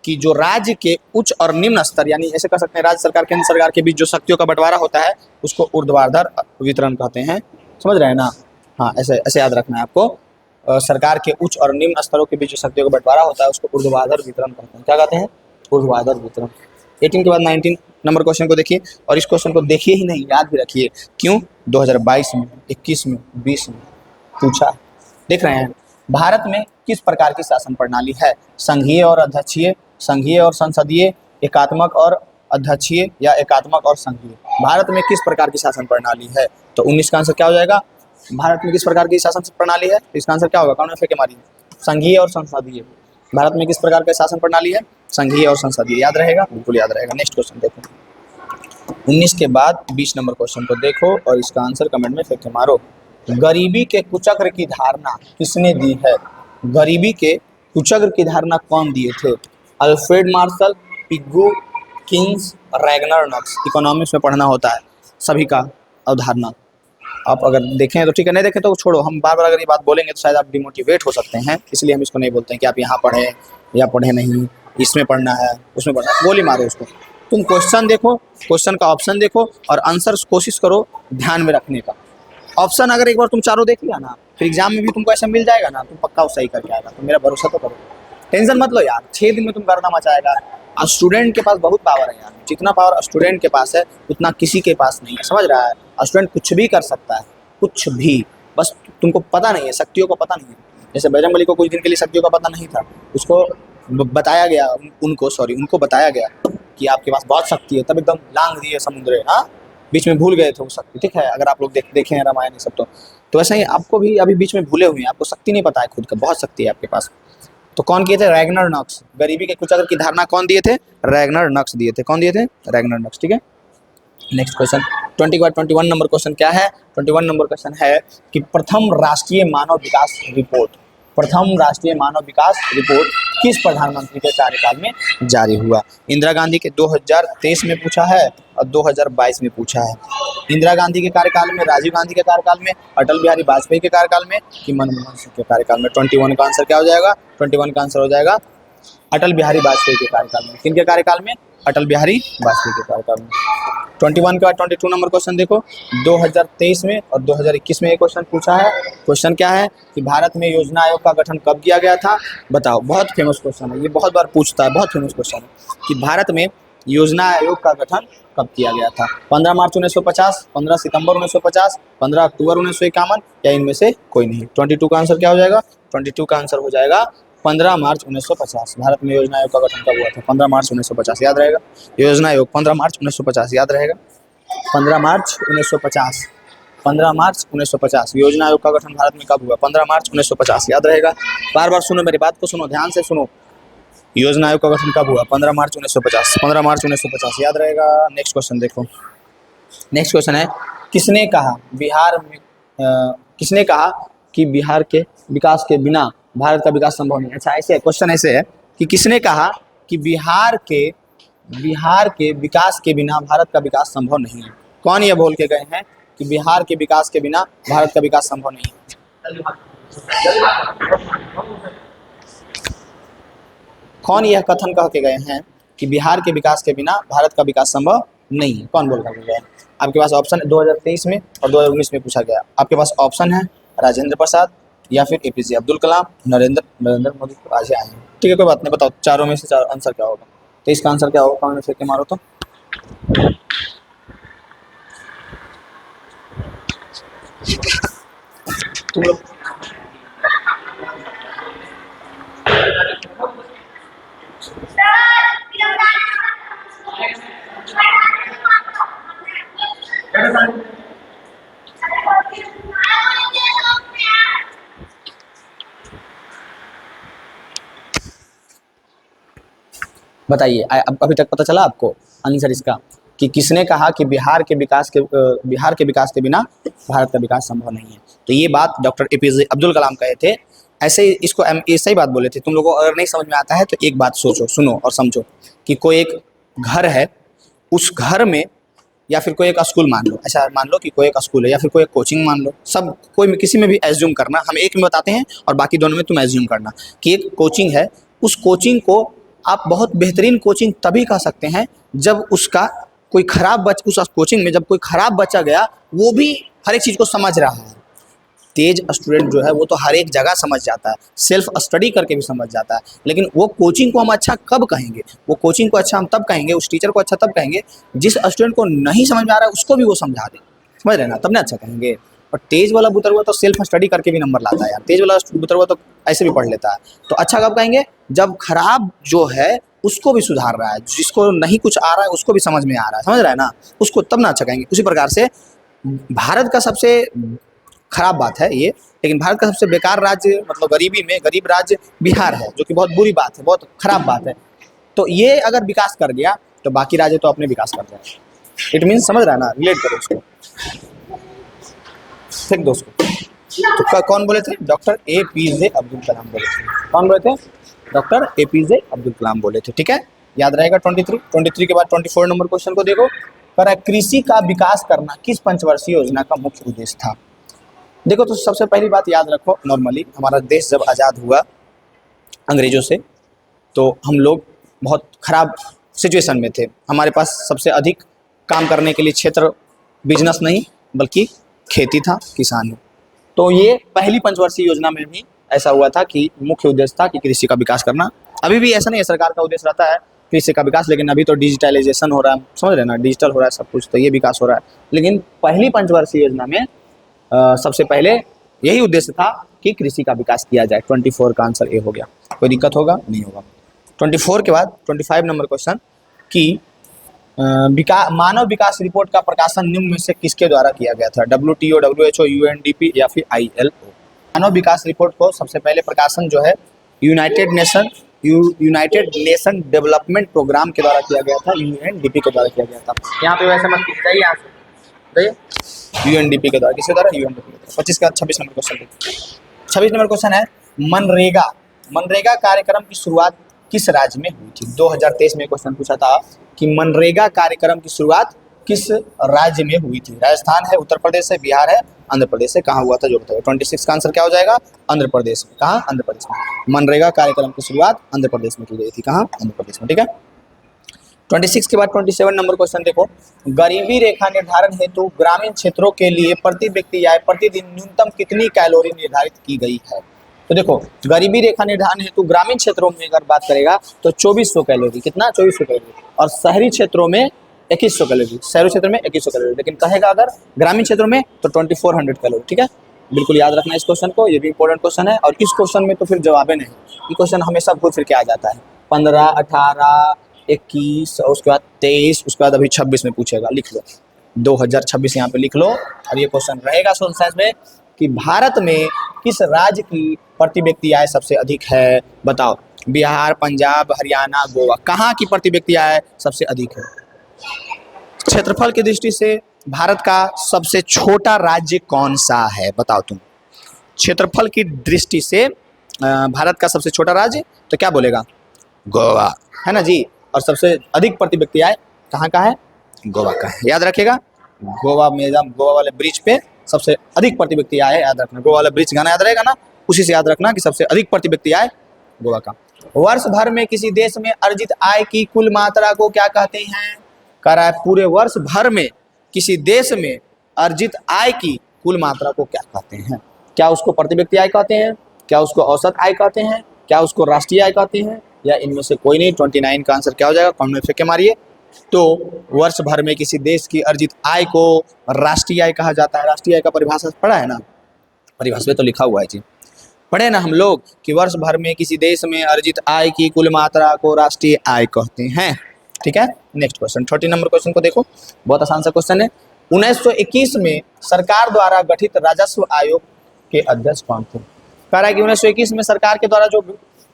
कि जो राज्य के उच्च और निम्न स्तर यानी ऐसे कह सकते हैं राज्य सरकार केंद्र सरकार के बीच जो शक्तियों का बंटवारा होता है उसको ऊर्ध्वाधर वितरण कहते हैं। समझ रहे हैं ना? हाँ, ऐसे ऐसे याद रखना है आपको। सरकार के उच्च और निम्न स्तरों के बीच जो शक्तियों का बंटवारा होता है उसको ऊर्ध्वाधर वितरण कहते हैं। क्या कहते हैं? ऊर्ध्वाधर वितरण। 18 के बाद 19 नंबर क्वेश्चन को देखिए, और इस क्वेश्चन को देखिए ही नहीं, याद भी रखिए। क्यों? 2022 में, 21 में, 20 में पूछा। देख रहे हैं, भारत में किस प्रकार की शासन प्रणाली है? संघीय और अध्यक्षीय, संघीय और संसदीय, एकात्मक और अध्यक्षीय, या एकात्मक और संघीय? भारत में किस प्रकार की शासन प्रणाली है? तो 19 का आंसर क्या हो जाएगा? भारत में किस प्रकार की शासन प्रणाली है? इसका आंसर क्या होगा? कौन फेंके मारिए? संघीय और संसदीय। भारत में किस प्रकार का शासन प्रणाली है? संघीय और संसदीय। याद रहेगा? बिल्कुल याद रहेगा। नेक्स्ट क्वेश्चन देखो, 19 के बाद 20 नंबर क्वेश्चन को देखो और इसका आंसर कमेंट में फेंके मारो। गरीबी के कुचक्र की धारणा किसने दी है? गरीबी के कुचक्र की धारणा कौन दिए थे? अल्फ्रेड मार्शल, पिग्गू, किंग्स, रैगनर नक्स। इकोनॉमिक्स में पढ़ना होता है सभी का अवधारणा। आप अगर देखें तो ठीक है, नहीं देखें तो छोड़ो। हम बार बार अगर ये बात बोलेंगे तो शायद आप डिमोटिवेट हो सकते हैं, इसलिए हम इसको नहीं बोलते हैं कि आप यहाँ पढ़ें या पढ़े नहीं, इसमें पढ़ना है उसमें पढ़ना है। गोली मारो उसको। तुम क्वेश्चन देखो, क्वेश्चन का ऑप्शन देखो और आंसर कोशिश करो ध्यान में रखने का। ऑप्शन अगर एक बार तुम चारों देख लिया ना, फिर एग्जाम में भी तुमको ऐसा मिल जाएगा ना, तुम पक्का सही करके आएगा। तो मेरा भरोसा तो करो, टेंशन मत लो यार। 6 दिन में तुम करना मचाएगा। और स्टूडेंट के पास बहुत पावर है यार, जितना पावर स्टूडेंट के पास है उतना किसी के पास नहीं है। समझ रहा है? स्टूडेंट कुछ भी कर सकता है, कुछ भी, बस तुमको पता नहीं है, शक्तियों का पता नहीं है। जैसे बजरंगबली को कुछ दिन के लिए शक्तियों का पता नहीं था, उसको बताया गया, उनको बताया गया कि आपके पास बहुत शक्ति है, तब एकदम लांग दिए समुद्र। हाँ, बीच में भूल गए थे वो शक्ति। ठीक है, अगर आप लोग देखे हैं रामायण ये सब तो ऐसा ही आपको भी अभी बीच में भूले हुए हैं, आपको शक्ति नहीं पता है खुद का, बहुत शक्ति है आपके पास। तो कौन किए थे? रैगनर नक्स। गरीबी के कुचक्र की धारणा कौन दिए थे? रैगनर नक्स दिए थे। कौन दिए थे? रैगनर नक्स। ठीक है, नेक्स्ट क्वेश्चन 21 नंबर क्वेश्चन क्या है? 21 नंबर क्वेश्चन है कि प्रथम राष्ट्रीय मानव विकास रिपोर्ट, प्रथम राष्ट्रीय मानव विकास रिपोर्ट किस प्रधानमंत्री के कार्यकाल में जारी हुआ? इंदिरा गांधी के 2023 में पूछा है और 2022 में पूछा है। इंदिरा गांधी के कार्यकाल में, राजीव गांधी के कार्यकाल में, अटल बिहारी वाजपेयी के कार्यकाल में, कि मनमोहन सिंह के कार्यकाल में? 21 का आंसर क्या हो जाएगा? 21 का आंसर हो जाएगा अटल बिहारी वाजपेयी के कार्यकाल में। किनके कार्यकाल में? अटल बिहारी वाजपेयी के कार्यकाल में। 21 के बाद 22 नंबर क्वेश्चन देखो, 2023 में और 2021 में एक क्वेश्चन पूछा है। क्वेश्चन क्या है कि भारत में योजना आयोग का गठन कब किया गया था? बताओ। बहुत फेमस क्वेश्चन है, ये बहुत बार पूछता है, बहुत फेमस क्वेश्चन है कि भारत में योजना आयोग का गठन कब किया गया था? 15 मार्च 1950, 15 सितंबर 1950, 15 अक्टूबर 1951, या इनमें से कोई नहीं? 22 का आंसर क्या हो जाएगा? 22 का आंसर हो जाएगा 15 मार्च 1950। भारत में योजना आयोग का गठन कब हुआ था? 15 मार्च 1950। याद रहेगा? योजना आयोग 15 मार्च 1950। याद रहेगा? 15 मार्च 1950। 15 मार्च 1950 योजना आयोग का गठन भारत में कब हुआ? 15 मार्च 1950। याद रहेगा? बार बार सुनो, मेरी बात को सुनो, ध्यान से सुनो। योजना आयोग का गठन कब हुआ? 15 मार्च 1950। 15 मार्च 1950। याद रहेगा? नेक्स्ट क्वेश्चन देखो। नेक्स्ट क्वेश्चन है, किसने कहा बिहार में किसने कहा कि बिहार के विकास के बिना भारत का विकास संभव नहीं? अच्छा, ऐसे क्वेश्चन ऐसे है कि किसने कहा कि बिहार के विकास के बिना भारत का विकास संभव नहीं है? कौन ये बोल के गए हैं कि बिहार के विकास के बिना भारत का विकास संभव नहीं है? कौन यह कथन कह के गए हैं कि बिहार के विकास के बिना भारत का विकास संभव नहीं है? कौन बोल कर गए? आपके पास ऑप्शन 2023 में और 2019 में पूछा गया। आपके पास ऑप्शन है राजेंद्र प्रसाद, या फिर एपीजे अब्दुल कलाम, नरेंद्र मोदी। आज आए हैं, ठीक है, कोई बात नहीं। बताओ चारों में से आंसर क्या होगा? तो इसका आंसर क्या होगा? कमेंट में मारो तो। तुम लोग बताइए, अभी तक पता चला आपको आंसर इसका कि किसने कहा कि बिहार के विकास के बिना भारत का विकास संभव नहीं है? तो ये बात डॉक्टर एपीजे अब्दुल कलाम कहे थे। ऐसे ही इसको ऐसा ही बात बोले थे। तुम लोगों को अगर नहीं समझ में आता है तो एक बात सोचो, सुनो और समझो कि कोई एक घर है उस घर में, या फिर कोई एक स्कूल मान लो, ऐसा मान लो कि कोई एक स्कूल है या फिर कोई एक कोचिंग मान लो, सब कोई में किसी में भी एज्यूम करना, हम एक में बताते हैं और बाकी दोनों में तुम एज्यूम करना कि एक कोचिंग है। उस कोचिंग को आप बहुत बेहतरीन कोचिंग तभी कह सकते हैं जब उसका कोई उस कोचिंग में जब कोई खराब बच्चा गया वो भी हर एक चीज़ को समझ रहा है। तेज स्टूडेंट जो है वो तो हर एक जगह समझ जाता है, सेल्फ स्टडी करके भी समझ जाता है, लेकिन वो कोचिंग को हम अच्छा कब कहेंगे? वो कोचिंग को अच्छा हम तब कहेंगे, उस टीचर को अच्छा तब कहेंगे जिस स्टूडेंट को नहीं समझ में आ रहा है उसको भी वो समझा दे, समझ रहे ना, तब ना अच्छा कहेंगे। और तेज वाला बुतरुआ तो सेल्फ स्टडी करके भी नंबर लाता है यार, तेज वाला बुतरुआ तो ऐसे भी पढ़ लेता है। तो अच्छा कब कहेंगे? जब खराब जो है उसको भी सुधार रहा है, जिसको नहीं कुछ आ रहा है उसको भी समझ में आ रहा है, समझ रहा है ना, उसको तब ना अच्छा कहेंगे। उसी प्रकार से भारत का सबसे खराब बात है ये, लेकिन भारत का सबसे बेकार राज्य मतलब गरीबी में गरीब राज्य बिहार है, जो कि बहुत बुरी बात है, बहुत खराब बात है। तो ये अगर विकास कर गया तो बाकी राज्य तो अपने विकास कर जाए। इट मीन्स समझ रहा है ना, रिलेट करो इसको। ठीक दोस्तों, तो कौन बोले थे? डॉक्टर APJ अब्दुल कलाम बोले थे। कौन बोले थे? डॉक्टर APJ अब्दुल कलाम बोले थे। ठीक है, याद रहेगा। 23 के बाद 24 नंबर क्वेश्चन को देखो। पर कृषि का विकास करना किस पंचवर्षीय योजना का मुख्य उद्देश्य था? देखो, तो सबसे पहली बात याद रखो, नॉर्मली हमारा देश जब आज़ाद हुआ अंग्रेजों से तो हम लोग बहुत ख़राब सिचुएशन में थे। हमारे पास सबसे अधिक काम करने के लिए क्षेत्र बिजनेस नहीं बल्कि खेती था, किसान है। तो ये पहली पंचवर्षीय योजना में भी ऐसा हुआ था कि मुख्य उद्देश्य था कि कृषि का विकास करना। अभी भी ऐसा नहीं है, सरकार का उद्देश्य रहता है कृषि का विकास, लेकिन अभी तो डिजिटलाइजेशन हो रहा है, समझ रहे ना, डिजिटल हो रहा है सब कुछ, तो ये विकास हो रहा है। लेकिन पहली पंचवर्षीय योजना में सबसे पहले यही उद्देश्य था कि कृषि का विकास किया जाए। 24 का आंसर ए हो गया। कोई दिक्कत होगा? नहीं होगा। 24 के बाद 25 नंबर क्वेश्चन कि मानव विकास रिपोर्ट का प्रकाशन निम्न में से किसके द्वारा किया गया था? WTO, WHO, UNDP या फिर ILO? मानव विकास रिपोर्ट को सबसे पहले प्रकाशन जो है यूनाइटेड नेशन डेवलपमेंट प्रोग्राम के द्वारा किया गया था, UNDP के द्वारा किया गया था। यहाँ पे वैसे मत कीजिए, यहाँ से UNDP के द्वारा। किसके द्वारा? UNDP के द्वारा। 25 का 26 नंबर क्वेश्चन देखिए। 26 नंबर क्वेश्चन है मनरेगा कार्यक्रम की शुरुआत किस राज्य में हुई थी? 2023 में क्वेश्चन पूछा था कि मनरेगा कार्यक्रम की शुरुआत किस राज्य में हुई थी? राजस्थान है, उत्तर प्रदेश है, बिहार है, आंध्र प्रदेश है, कहाँ हुआ था जो बताइए। 26 का आंसर क्या हो जाएगा? आंध्र प्रदेश में। कहाँ? आंध्र प्रदेश में। मनरेगा कार्यक्रम की शुरुआत आंध्र प्रदेश में की गई थी। कहाँ? आंध्र प्रदेश में। ठीक है। 26 के बाद 27 नंबर क्वेश्चन देखो। गरीबी रेखा निर्धारण हेतु ग्रामीण क्षेत्रों के लिए प्रति व्यक्ति आय प्रतिदिन न्यूनतम कितनी कैलोरी निर्धारित की गई है? तो देखो, गरीबी रेखा निर्धारण हेतु ग्रामीण क्षेत्रों में अगर बात करेगा तो 2400 कैलोरी। कितना? 2400 कैलोरी। और शहरी क्षेत्रों में 2100 कैलोरी। शहरी क्षेत्र में 2100 कैलोरी, लेकिन कहेगा अगर ग्रामीण क्षेत्रों में तो 2400 कैलोरी। ठीक है, बिल्कुल याद रखना इस क्वेश्चन को, ये भी इंपॉर्टेंट क्वेश्चन है। और इस क्वेश्चन में तो फिर जवाबे नहीं, ये क्वेश्चन हमेशा घूम फिर के आ जाता है। 15, 18, 21, उसके बाद 23, उसके बाद अभी 26 में पूछेगा, लिख लो 2026 यहाँ पे लिख लो। और ये क्वेश्चन रहेगा सोशल साइंस में कि भारत में किस राज्य की प्रति व्यक्ति आय सबसे अधिक है? बताओ। बिहार, पंजाब, हरियाणा, गोवा, कहाँ की प्रति व्यक्ति आय सबसे अधिक है? क्षेत्रफल की दृष्टि से भारत का सबसे छोटा राज्य कौन सा है? बताओ तुम। क्षेत्रफल की दृष्टि से भारत का सबसे छोटा राज्य तो क्या बोलेगा? गोवा, है ना जी। और सबसे अधिक प्रति व्यक्ति आय कहाँ का है? गोवा का है। याद रखिएगा, गोवा में गोवा वाले ब्रिज पे सबसे अधिक प्रति व्यक्ति आय, याद रखना। गोवा वाला ब्रिज गाना याद रहेगा ना, उसी से याद रखना कि सबसे अधिक प्रति व्यक्ति आय गोवा का। वर्ष भर में किसी देश में अर्जित आय की कुल मात्रा को क्या कहते हैं? कह रहा है पूरे वर्ष भर में किसी देश में अर्जित आय की कुल मात्रा को क्या कहते हैं? क्या उसको प्रति व्यक्ति आय कहते हैं? क्या उसको औसत आय कहते हैं? क्या उसको राष्ट्रीय आय कहते हैं? या इनमें से कोई नहीं? 29 का आंसर क्या हो जाएगा? कॉमन में फेंके मारिए। तो वर्ष भर में किसी देश की अर्जित आय को राष्ट्रीय आय कहा जाता है। राष्ट्रीय आय का परिभाषा पढ़ा है ना? परिभाषा में तो लिखा हुआ है जी, पढ़े ना हम लोग कि वर्ष भर में किसी देश में अर्जित आय की कुल मात्रा को राष्ट्रीय आय कहते हैं। ठीक है। नेक्स्ट क्वेश्चन 30 नंबर क्वेश्चन को देखो, बहुत आसान सा क्वेश्चन है। 1921 में सरकार द्वारा गठित राजस्व आयोग के अध्यक्ष कौन थे? कह रहा है कि 1921 में सरकार के द्वारा जो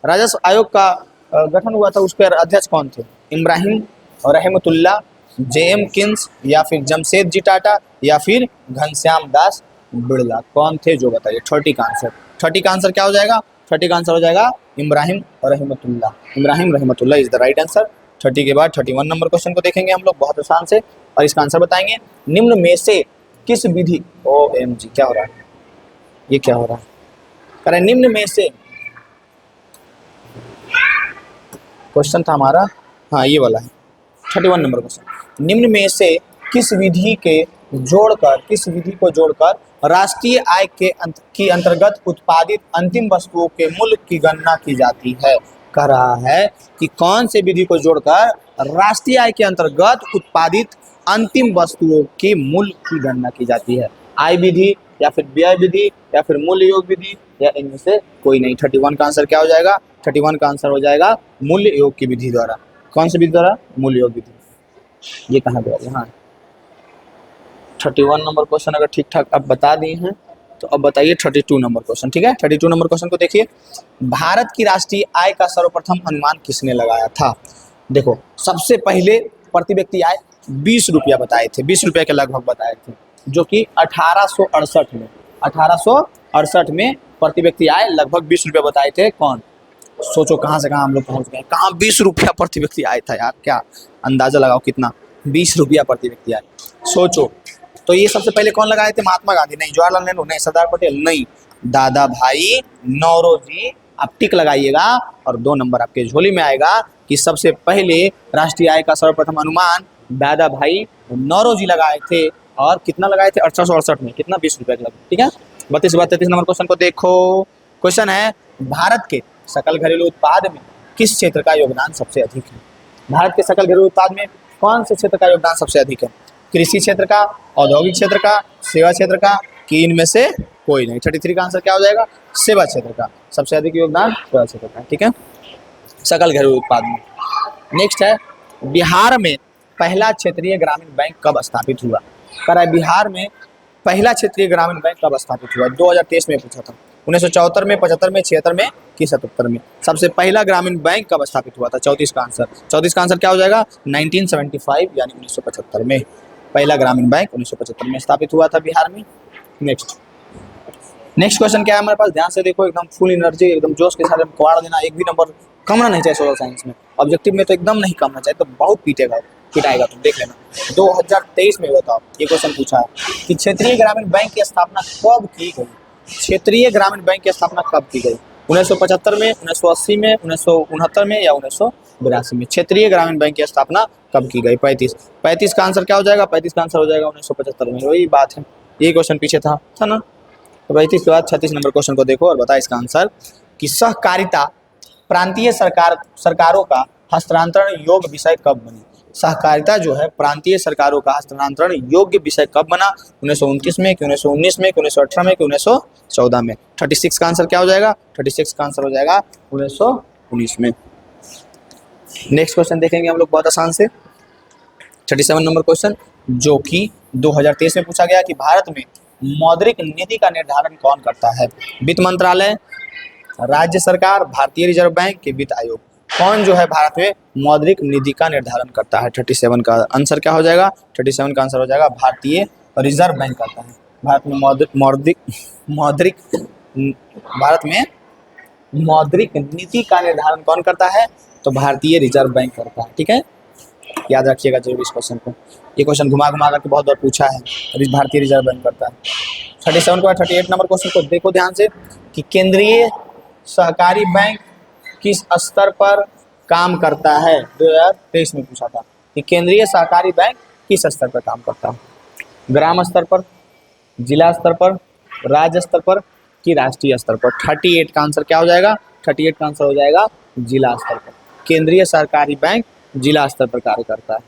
राजस्व आयोग का गठन हुआ था उसके अध्यक्ष कौन थे? इब्राहिम रहमतुल्लाह, JM किन्स, या फिर जमशेदजी टाटा, या फिर घनश्याम दास बिड़ला। कौन थे जो बताइए। 30 का आंसर, 30 का आंसर क्या हो जाएगा? 30 का आंसर हो जाएगा इब्राहिम रहमतुल्लाह। इब्राहिम रहमतुल्लाह इज द राइट आंसर। 30 के बाद 31 नंबर क्वेश्चन को देखेंगे हम लोग बहुत आसान से और इसका आंसर बताएंगे। निम्न में से किस विधि, OMG क्या हो रहा है, ये क्या हो रहा है, कह रहे निम्न में से, क्वेश्चन था हमारा, हाँ ये वाला है 31 नंबर क्वेश्चन। निम्न में से किस विधि को जोड़कर राष्ट्रीय आय की अंतर्गत उत्पादित अंतिम वस्तुओं के मूल्य की गणना की जाती है। कह रहा है कि कौन से विधि को जोड़कर राष्ट्रीय आय के अंतर्गत उत्पादित अंतिम वस्तुओं के मूल्य की गणना की जाती है। आय विधि या फिर व्यय विधि या फिर मूल्य योग विधि या इनमें से कोई नहीं। 31 का आंसर क्या हो जाएगा, 31 का आंसर हो जाएगा मूल्य योग की विधि द्वारा। कौन सी विधि द्वारा, मूल्य योग विधि। ये कहाँ गया, यहाँ 31 नंबर क्वेश्चन अगर ठीक ठाक आप बता दिए हैं तो अब बताइए 32 नंबर क्वेश्चन। ठीक है, 32 नंबर क्वेश्चन को देखिए। भारत की राष्ट्रीय आय का सर्वप्रथम अनुमान किसने लगाया था। देखो सबसे पहले प्रति व्यक्ति आय 20 रुपया बताए थे, 20 रुपया के लगभग बताए थे, जो कि 1868 में प्रति व्यक्ति आय लगभग 20 रुपया बताए थे। कौन, सोचो कहाँ से कहाँ हम लोग पहुँच गए, कहाँ 20 रुपया प्रति व्यक्ति आय था यार, क्या अंदाजा लगाओ कितना, 20 रुपया प्रति व्यक्ति आय, सोचो। तो ये सबसे पहले कौन लगाए थे, महात्मा गांधी नहीं, जवाहरलाल नेहरू नहीं, सरदार पटेल नहीं, दादा भाई नौरोजी। आप टिक लगाइएगा और 2 नंबर आपके झोली में आएगा कि सबसे पहले राष्ट्रीय आय का सर्वप्रथम अनुमान दादा भाई नौरोजी लगाए थे। और कितना लगाए थे, 1868 में, कितना, 20 रुपया के लगभग। ठीक है, 32 नंबर क्वेश्चन को देखो। क्वेश्चन है भारत के सकल घरेलू उत्पाद में किस क्षेत्र का योगदान सबसे अधिक है। भारत के सकल घरेलू उत्पाद में कौन से क्षेत्र का योगदान सबसे अधिक है, कृषि क्षेत्र का, औद्योगिक क्षेत्र का, सेवा क्षेत्र का, कि इनमें से कोई नहीं। 33 का आंसर क्या हो जाएगा, सेवा क्षेत्र का, सबसे अधिक योगदान सेवा क्षेत्र का। ठीक है, सकल घरेलू उत्पाद में। नेक्स्ट है बिहार में पहला क्षेत्रीय ग्रामीण बैंक कब स्थापित हुआ। कह रहा है बिहार में पहला क्षेत्रीय ग्रामीण बैंक कब स्थापित हुआ, 2023 में पूछा था, 1974 में, 75 में, 76 में कि 77 में। सबसे पहला ग्रामीण बैंक कब स्थापित हुआ था, 34 का आंसर। 34 का आंसर क्या हो जाएगा, 1975 यानी 1975 में पहला ग्रामीण बैंक 1975 में स्थापित हुआ था बिहार में। नेक्स्ट क्वेश्चन क्या है हमारे पास, ध्यान से देखो, एकदम फुल एनर्जी, एकदम जोश के साथ कवाड़ देना। एक भी नंबर कमना नहीं चाहिए सोशल साइंस में, ऑब्जेक्टिव में तो एकदम नहीं कमना चाहिए, तो बहुत पिटाएगा तुम देख लेना। 2023 में बताओ ये क्वेश्चन पूछा है कि क्षेत्रीय ग्रामीण बैंक की स्थापना कब की गई। क्षेत्रीय ग्रामीण बैंक की स्थापना कब की गई, 1975 में, 1980 में, 1969 में या 1982 में। क्षेत्रीय ग्रामीण बैंक की स्थापना कब की गई, 35 का आंसर क्या हो जाएगा, 35 का आंसर हो जाएगा 1975 में। वही बात है, ये क्वेश्चन पीछे था ना। तो 35 के बाद 36 नंबर क्वेश्चन को देखो और बताए इसका आंसर कि सहकारिता प्रांतीय सरकारों का हस्तांतरण योग्य विषय कब बनी। सहकारिता जो है प्रांतीय सरकारों का हस्तांतरण योग्य विषय कब बना, 1929 में कि 1919 में कि 1918 में कि 1914 में। 36 का आंसर क्या हो जाएगा, 36 का आंसर हो जाएगा 1919 में। नेक्स्ट क्वेश्चन देखेंगे हम लोग बहुत आसान से, 37 नंबर क्वेश्चन, जो कि 2023 में पूछा गया कि भारत में मौद्रिक नीति का निर्धारण कौन करता है। वित्त मंत्रालय, राज्य सरकार, भारतीय रिजर्व बैंक के वित्त आयोग। कौन जो है भारत में मौद्रिक नीति का निर्धारण करता है। 37 का आंसर क्या हो जाएगा, 37 का आंसर हो जाएगा भारतीय रिजर्व बैंक करता है। भारत में मौद्रिक नीति का निर्धारण कौन करता है, तो भारतीय रिजर्व बैंक करता है। ठीक है, याद रखिएगा जरूर इस क्वेश्चन को, ये क्वेश्चन घुमा करके बहुत बार पूछा है, भारतीय रिजर्व बैंक करता है। 37 के बाद 38 नंबर क्वेश्चन को देखो ध्यान से कि केंद्रीय सहकारी बैंक किस स्तर पर काम करता है। 2023 में पूछा था कि केंद्रीय सहकारी बैंक किस स्तर पर काम करता है, ग्राम स्तर पर, जिला स्तर पर, राज्य स्तर पर कि राष्ट्रीय स्तर पर। 38 का आंसर क्या हो जाएगा, 38 का आंसर हो जाएगा जिला स्तर पर। केंद्रीय सरकारी बैंक जिला स्तर पर कार्य करता है।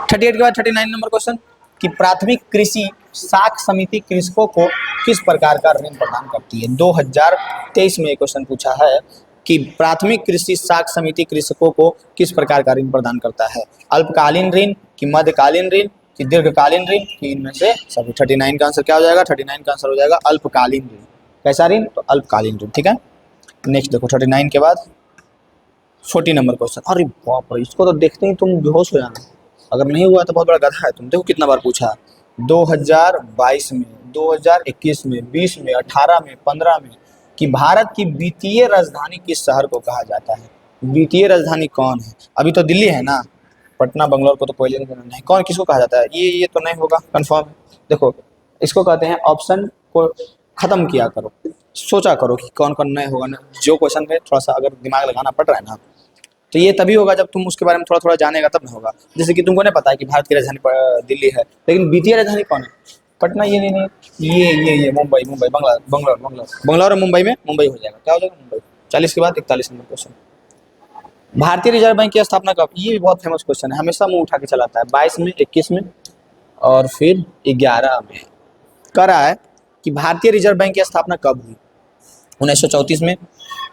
38 के बाद 39 नंबर क्वेश्चन कि प्राथमिक कृषि साख समिति कृषकों को किस प्रकार का ऋण प्रदान करती है। 2023 में क्वेश्चन पूछा है कि प्राथमिक कृषि साख समिति कृषकों को किस प्रकार का ऋण प्रदान करता है। अल्पकालीन ऋण कि मध्यकालीन ऋण कि दीर्घकालीन ऋण कि इनमें से सभी। 39 का आंसर क्या हो जाएगा, 39 का आंसर हो जाएगा अल्पकालीन ऋण। कैसा ऋण, तो अल्पकालीन ऋण। ठीक है, नेक्स्ट देखो 39 के बाद 40 नंबर क्वेश्चन। अरे बाप रे, इसको तो देखते ही तुम बेहोश हो जाना, अगर नहीं हुआ तो बहुत बड़ा गधा है तुम। देखो कितना बार पूछा, 2022 में, 2021 में, 20 में, 18 में, 15 में कि भारत की वित्तीय राजधानी किस शहर को कहा जाता है। द्वितीय राजधानी कौन है? अभी तो दिल्ली है ना, पटना बंगलौर को तो पहले नहीं, कौन किसको कहा जाता है? ये तो नहीं होगा कंफर्म। देखो इसको कहते हैं, ऑप्शन को खत्म किया करो, सोचा करो कि कौन कौन नहीं होगा ना, जो क्वेश्चन में थोड़ा सा अगर दिमाग लगाना पड़ रहा है ना, तो ये तभी होगा जब तुम उसके बारे में थोड़ा थोड़ा जानेगा तब ना होगा। जैसे कि तुमको नहीं पता है कि भारत की राजधानी दिल्ली है, लेकिन द्वितीय राजधानी कौन है? पटना, ये नहीं, ये मुंबई, बंगला बंगलौर बंगलौर बंगलौर और मुंबई में मुंबई हो जाएगा। क्या हो जाएगा? मुंबई। 40 के बाद 41 नंबर क्वेश्चन, भारतीय रिजर्व बैंक की स्थापना कब? ये भी बहुत फेमस क्वेश्चन है, हमेशा मुंह उठा के चलाता है। 22 में, 21 में और फिर 11 में। कह रहा है कि भारतीय रिजर्व बैंक की स्थापना कब हुई? 1934 में,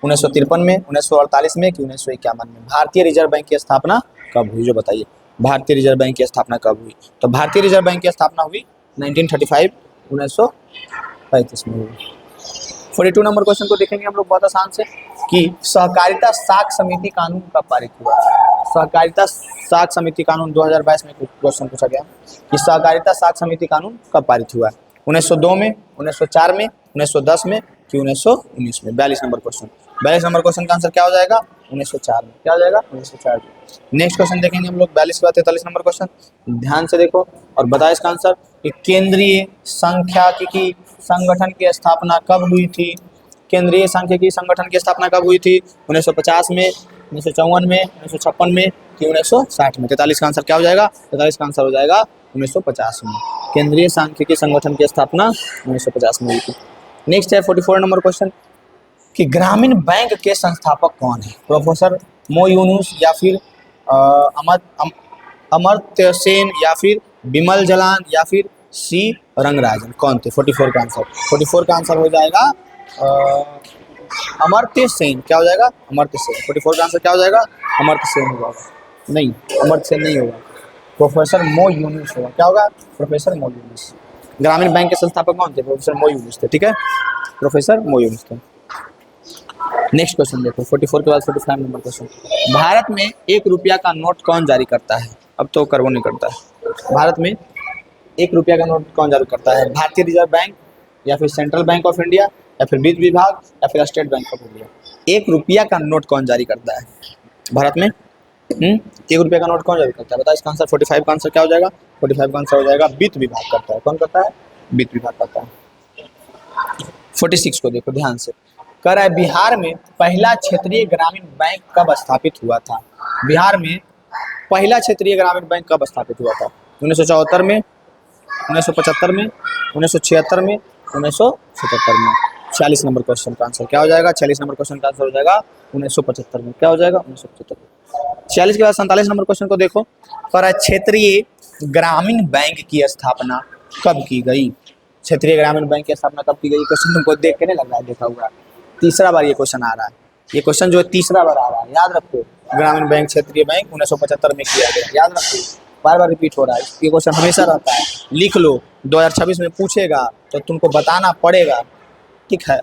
1953 में, 1948 में कि 1951 में? भारतीय रिजर्व बैंक की स्थापना कब हुई, जो बताइए। भारतीय रिजर्व बैंक की स्थापना कब हुई? तो भारतीय रिजर्व बैंक की स्थापना हुई 1935, 1935 में हुई। 42 नंबर क्वेश्चन को देखेंगे हम लोग बहुत आसान से, कि सहकारिता साख समिति कानून कब पारित हुआ? सहकारिता साख समिति कानून 2022 में क्वेश्चन पूछा गया कि सहकारिता साख समिति कानून कब पारित हुआ? 1902 में, 1904 में, 1910 में कि 1919 में? 42 नंबर क्वेश्चन। 42 नंबर क्वेश्चन का आंसर क्या हो जाएगा? 1904 में। क्या हो जाएगा? 1904 में। नेक्स्ट क्वेश्चन देखेंगे हम लोग, 42 के बाद 43 नंबर क्वेश्चन, ध्यान से देखो और बताओ इसका आंसर कि केंद्रीय सांख्यिकी संगठन की स्थापना कब हुई थी? केंद्रीय सांख्यिकी संगठन की स्थापना कब हुई थी? 1950 में, 1954 में, 1956 में कि 1960 में? 43 का आंसर क्या हो जाएगा? 43 का आंसर हो जाएगा 1950 में। केंद्रीय सांख्यिकी संगठन की स्थापना 1950 में हुई थी। नेक्स्ट है 44 नंबर क्वेश्चन, कि ग्रामीण बैंक के संस्थापक कौन है? प्रोफेसर मोयूनुस या फिर अमर्त्य सेन या फिर बिमल जलान या फिर सी रंगराजन? कौन थे? 44 का आंसर, 44 का आंसर हो जाएगा अमर्त्य सेन। क्या हो जाएगा? अमर्त्य सेन। 44 का आंसर क्या हो जाएगा? अमर्त्य सेन हो जाएगा। नहीं, अमर्त्य सेन नहीं होगा, प्रोफेसर मोयूनुस होगा। क्या होगा? प्रोफेसर मोयूनुस। ग्रामीण बैंक के संस्थापक कौन थे? प्रोफेसर मोयूनुस थे। ठीक है, प्रोफेसर मोयूनुस थे। नेक्स्ट क्वेश्चन देखो, 44 के बाद 45 नंबर क्वेश्चन, भारत में 1 रुपया का नोट कौन जारी करता है? अब तो कर वो नहीं करता है। भारत में 1 रुपया का नोट कौन जारी करता है? भारतीय रिजर्व बैंक या फिर सेंट्रल बैंक ऑफ इंडिया या फिर वित्त विभाग या फिर स्टेट बैंक ऑफ इंडिया? 1 रुपया का नोट कौन जारी करता है भारत में? 1 रुपया का नोट कौन जारी करता है? बताओ इसका आंसर। 45 का आंसर क्या हो जाएगा? 45 का आंसर हो जाएगा वित्त विभाग करता है। कौन करता है? वित्त विभाग करता है। 46 को देखो ध्यान से, कह रहा है बिहार में पहला क्षेत्रीय ग्रामीण बैंक कब स्थापित हुआ था? बिहार में पहला क्षेत्रीय ग्रामीण बैंक कब स्थापित हुआ था? 1974 में, 1975 में, 1976 में, 1977 में? 46 नंबर क्वेश्चन का आंसर क्या हो जाएगा? 46 नंबर क्वेश्चन का आंसर हो जाएगा 1975 में। क्या हो जाएगा? 1975 में। 46 के बाद 47 नंबर क्वेश्चन को देखो, कह रहा है क्षेत्रीय ग्रामीण बैंक की स्थापना कब की गई? क्षेत्रीय ग्रामीण बैंक की स्थापना कब की गई? क्वेश्चन तुमको देख के नहीं लग रहा है देखा हुआ? तीसरा बार ये क्वेश्चन आ रहा है, ये क्वेश्चन जो है तीसरा बार आ रहा है, याद रखो। ग्रामीण बैंक क्षेत्रीय बैंक 1975 में किया गया, याद रखो, बार बार रिपीट हो रहा है। ये क्वेश्चन हमेशा रहता है, लिख लो, 2026 में पूछेगा तो तुमको बताना पड़ेगा। ठीक है।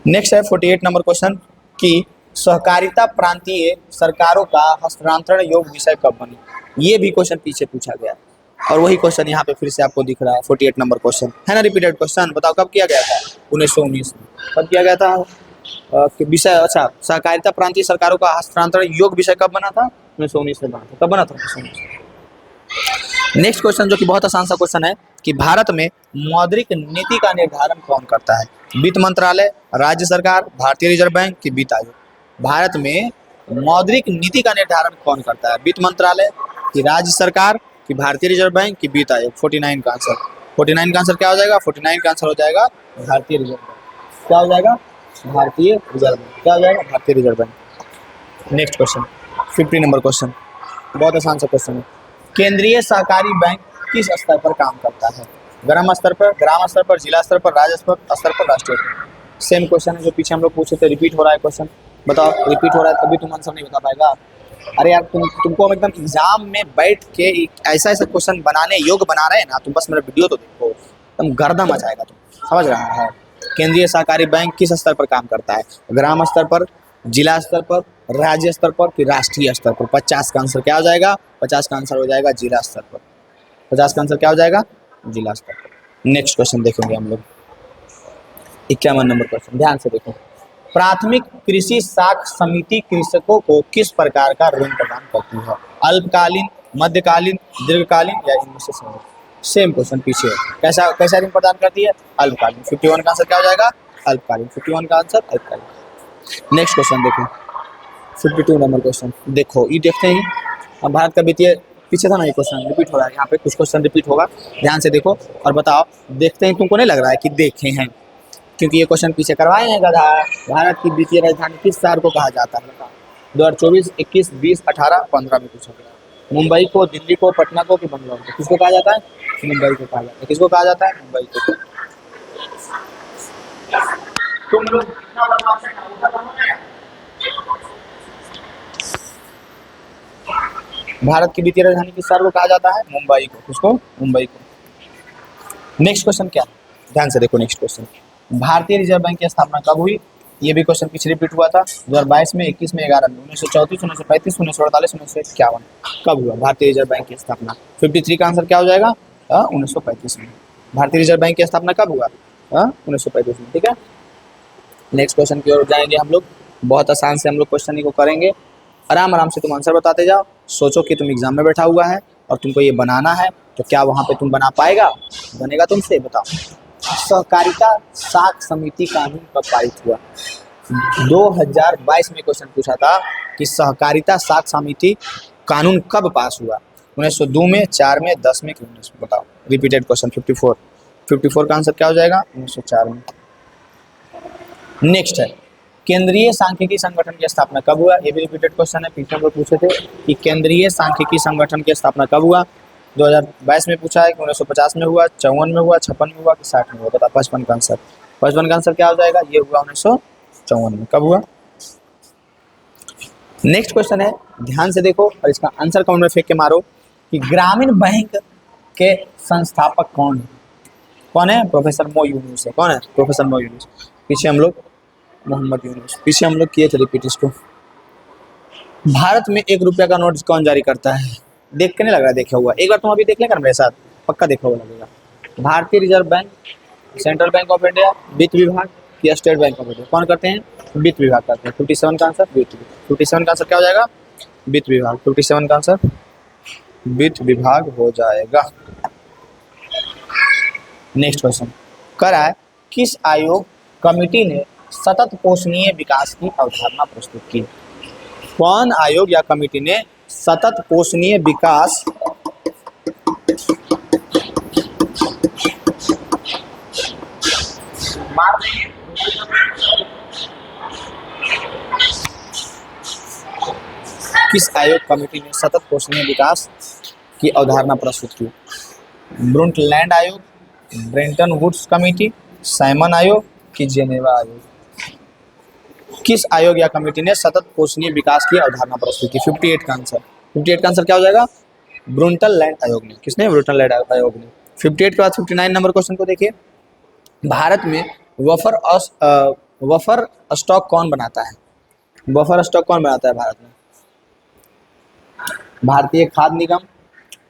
नेक्स्ट है 48 नंबर क्वेश्चन, कि सहकारिता प्रांतीय सरकारों का हस्तांतरण योग्य विषय कब बनी? ये भी क्वेश्चन पीछे पूछा गया और वही क्वेश्चन यहाँ पे फिर से आपको दिख रहा है। 48 नंबर क्वेश्चन है ना, रिपीटेड क्वेश्चन। बताओ कब किया गया था? 1919 में। कब किया गया था विषय? अच्छा, सहकारिता प्रांतीय सरकारों का हस्तांतरण योग्य विषय कब बना था? 1919 में बना था। कब बना था? 1919। नेक्स्ट क्वेश्चन जो कि बहुत आसान सा क्वेश्चन है, कि भारत में मौद्रिक नीति का निर्धारण कौन करता है? वित्त मंत्रालय, राज्य सरकार, भारतीय रिजर्व बैंक कि वित्त आयोग? भारत में मौद्रिक नीति का निर्धारण कौन करता है? वित्त मंत्रालय कि राज्य सरकार कि भारतीय रिजर्व बैंक कि वित्त आयोग? 49 का आंसर। 49 का आंसर क्या हो जाएगा? 49 का आंसर हो जाएगा भारतीय रिजर्व बैंक। क्या हो जाएगा? भारतीय रिजर्व बैंक। क्या हो जाएगा? भारतीय reserve bank. Next question 50 number question, बहुत आसान सा क्वेश्चन है, केंद्रीय सहकारी बैंक किस स्तर पर काम करता है? ग्राम स्तर पर, जिला स्तर पर, राज्य स्तर पर, राष्ट्रीय स्तर? सेम क्वेश्चन है जो पीछे हम लोग पूछे थे, रिपीट हो रहा है क्वेश्चन। बताओ, रिपीट हो रहा है तभी तुम आंसर नहीं बता पाएगा। अरे यार, तुमको हम एकदम एग्जाम में बैठ के ऐसा क्वेश्चन बनाने योग्य बना रहे हैं ना, तुम बस मेरा वीडियो तो देखो, एकदम गर्दा मचाएगा तुम, समझ रहा है? केंद्रीय सहकारी बैंक किस स्तर पर काम करता है? ग्राम स्तर पर, जिला स्तर पर, राज्य स्तर पर फिर राष्ट्रीय स्तर पर? 50 का आंसर क्या हो जाएगा? 50 का आंसर हो जाएगा जिला स्तर पर। 50 का आंसर क्या हो जाएगा? जिला स्तर पर। नेक्स्ट क्वेश्चन देखेंगे हम लोग, 51 नंबर क्वेश्चन, ध्यान से देखो। प्राथमिक कृषि साख समिति कृषकों को किस प्रकार का ऋण प्रदान करती है? अल्पकालीन, मध्यकालीन, दीर्घकालीन या इनमें से सेम क्वेश्चन पीछे है। कैसा कैसा ऋण प्रदान करती है? अल्पकालीन। 51 का आंसर क्या हो जाएगा? अल्पकालीन। 51 का आंसर अल्पकालीन। नेक्स्ट क्वेश्चन देखो, 52 नंबर क्वेश्चन देखो, ये देखते हैं। अब भारत का वित्तीय, पीछे था ना ये क्वेश्चन रिपीट हो रहा है, यहाँ पे कुछ क्वेश्चन रिपीट होगा, ध्यान से देखो और बताओ। देखते हैं तुमको नहीं लग रहा है कि देखे हैं, क्योंकि ये क्वेश्चन पीछे करवाए हैं गधा। भारत की वित्तीय राजधानी किस शहर को कहा जाता है? बताओ। 2024, 21, 20, 18, 15 में पूछा गया। मुंबई को, दिल्ली को, पटना को कि बंगलौर को? किसको कहा जाता है? मुंबई को कहा जाता है। किसको कहा जाता है? मुंबई को। तुम लोग भारत की वित्तीय राजधानी किस शहर को कहा जाता है? मुंबई को। किसको? मुंबई को। नेक्स्ट क्वेश्चन क्या है? ध्यान से देखो नेक्स्ट क्वेश्चन। भारतीय रिजर्व बैंक की स्थापना कब हुई? ये भी क्वेश्चन पीछे रिपीट हुआ था। 2022 में, 21 में, 11 में, 1934, 1935, 1948, 1951 कब हुआ भारतीय रिजर्व बैंक की स्थापना? 53 का आंसर क्या हो जाएगा? 1935 में। भारतीय रिजर्व बैंक की स्थापना कब हुआ? 1935 में। ठीक है, नेक्स्ट क्वेश्चन की ओर जाएंगे हम लोग। बहुत आसान से हम लोग क्वेश्चन को करेंगे, आराम आराम से तुम आंसर बताते जाओ। सोचो कि तुम एग्जाम में बैठा हुआ है और तुमको ये बनाना है, तो क्या वहाँ पे तुम बना पाएगा? बनेगा तुमसे? बताओ। सहकारिता साख समिति कानून कब पारित हुआ? 2022 में क्वेश्चन पूछा था कि सहकारिता साख समिति कानून कब पास हुआ? 1902 में, 4 में, 10 में कि 19 में? बताओ। रिपीटेड क्वेश्चन 54 का आंसर क्या हो जाएगा? 1904 में। नेक्स्ट है, केंद्रीय सांख्यिकी संगठन की स्थापना कब हुआ? ये भी रिपीटेड क्वेश्चन है, पीछे हम लोग पूछे थे कि केंद्रीय सांख्यिकी संगठन की स्थापना कब हुआ? 2022 में पूछा है कि 1950 में हुआ, 54 में हुआ, 56 में हुआ कि 60 में हुआ? बता। 55 का आंसर। 55 का आंसर क्या हो जाएगा? ये हुआ 1954 में। कब हुआ? नेक्स्ट क्वेश्चन है, ध्यान से देखो और इसका आंसर कमेंट में फेंक के मारो कि ग्रामीण बैंक के संस्थापक कौन है? कौन है? प्रोफेसर मो यूनुस है। कौन है? प्रोफेसर मो यूनुस। पीछे हम लोग मोहम्मद यूनुस, पीछे हम लोग किए थे रिपीट इसको। भारत में 1 रुपया का नोट कौन जारी करता है? देख के नहीं लग रहा है देखा हुआ? एक बार तुम अभी देख लेगा मेरे साथ, पक्का देखा हुआ लगेगा। भारतीय reserve bank, central bank of India, वित्त विभाग या स्टेट बैंक ऑफ इंडिया? कौन करते हैं? वित्त विभाग करते हैं। 57 का आंसर वित्त विभाग। 57 का आंसर क्या हो जाएगा? वित्त विभाग। 57 का आंसर वित्त विभाग हो जाएगा। नेक्स्ट क्वेश्चन करा है, किस आयोग कमिटी ने सतत पोषणीय विकास की अवधारणा प्रस्तुत की? कौन आयोग या कमिटी ने सतत पोषणीय विकास किस आयोग कमिटी ने सतत पोषणीय विकास की अवधारणा प्रस्तुत की? ब्रुंटलैंड आयोग, ब्रेंटन वुड्स कमेटी, साइमन आयोग कि जेनेवा आयोग? किस आयोग या कमेटी ने सतत पोषणीय विकास की अवधारणा प्रस्तुत की? 58 का आंसर। 58 का आंसर क्या हो जाएगा? ब्रुंटलैंड आयोग ने। किसने? ब्रुंटलैंड आयोग ने। 58 के बाद 59 नंबर क्वेश्चन को देखिए। भारत में बफर स्टॉक कौन बनाता है? बफर स्टॉक कौन बनाता है भारत में? भारतीय खाद्य निगम,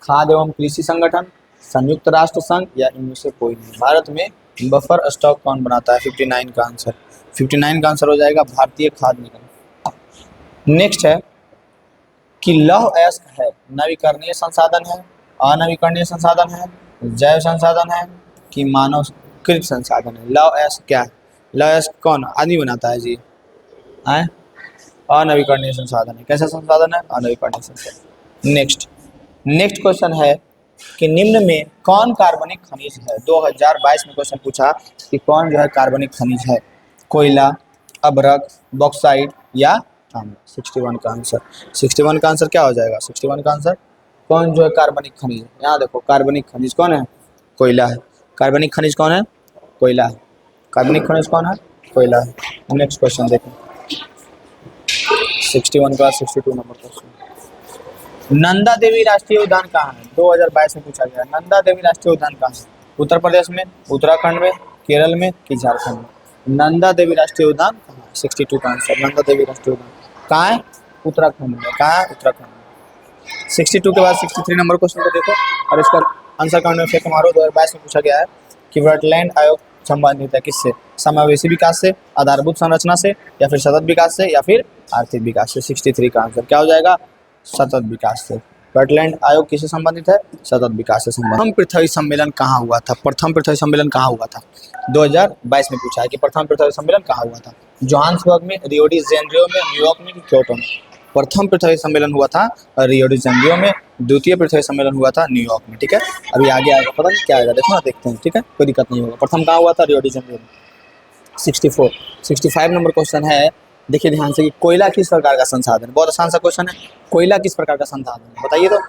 खाद्य एवं कृषि संगठन, संयुक्त राष्ट्र संघ या इनमें से कोई नहीं? भारत में बफर स्टॉक कौन बनाता है? 59 का आंसर। 59 का आंसर हो जाएगा भारतीय खाद्य निगम। नेक्स्ट है कि लौह अयस्क है नवीकरणीय संसाधन है, अनवीकरणीय संसाधन है, जैव संसाधन है कि मानवकृत संसाधन है? लौह अयस्क क्या है? लौह अयस्क कौन आदमी बनाता है जी? है अनवीकरणीय संसाधन है। कैसा संसाधन है? अनवीकरणीय संसाधन। नेक्स्ट क्वेश्चन है कि निम्न में कौन कार्बनिक खनिज है? 2022 में क्वेश्चन पूछा कि कौन जो है कार्बनिक खनिज है? कोयला, अभ्रक, बॉक्साइट या तांबा? 61 का आंसर। 61 का आंसर क्या हो जाएगा? 61 का आंसर कौन जो है कार्बनिक खनिज है? यहाँ देखो, कार्बनिक खनिज कौन है? कोयला है। कार्बनिक खनिज कौन है? कोयला है। कार्बनिक खनिज कौन है? कोयला है। नेक्स्ट क्वेश्चन देखो, 61 का 62 नंबर क्वेश्चन। नंदा देवी राष्ट्रीय उद्यान कहाँ है? 2022 में पूछा गया। नंदा देवी राष्ट्रीय उद्यान कहाँ है? उत्तर प्रदेश में, उत्तराखंड में, केरल में कि झारखंड में? नंदा देवी राष्ट्रीय उद्यान कहाँ है? 62 का आंसर। नंदा देवी राष्ट्रीय उद्यान कहाँ है? उत्तराखंड में। कहाँ है? उत्तराखंड में। 62 के बाद 63 नंबर क्वेश्चन को देखो और इसका आंसर कमेंट में फेंक मारो। 2022 में पूछा गया है कि वेटलैंड आयोग संबंधित है किससे? समावेशी विकास से, आधारभूत संरचना से, या फिर सतत विकास से, या फिर आर्थिक विकास से। 63 का आंसर क्या हो जाएगा? सतत विकास से। वेटलैंड आयोग किससे संबंधित है? सतत विकास से संबंधित। प्रथम पृथ्वी सम्मेलन कहाँ हुआ था? प्रथम पृथ्वी सम्मेलन कहाँ हुआ था? 2022 में पूछा है कि प्रथम पृथ्वी सम्मेलन कहाँ हुआ था? जोहान्सबर्ग में, रियो डी जेनेरियो में, न्यूयॉर्क में, क्योटो में? प्रथम पृथ्वी सम्मेलन हुआ था रियो डी जेनेरियो में, द्वितीय पृथ्वी सम्मेलन हुआ था न्यूयॉर्क में। ठीक है, अभी आगे आएगा, पता नहीं क्या आएगा, देखो ना, देखते हैं। ठीक है, कोई दिक्कत नहीं होगा। प्रथम कहाँ हुआ था? रियो डी जेनेरियो में। 65 नंबर क्वेश्चन है, देखिए ध्यान से, कि कोयला किस प्रकार का संसाधन है? बहुत आसान सा क्वेश्चन है। कोयला किस प्रकार का संसाधन है बताइए तो?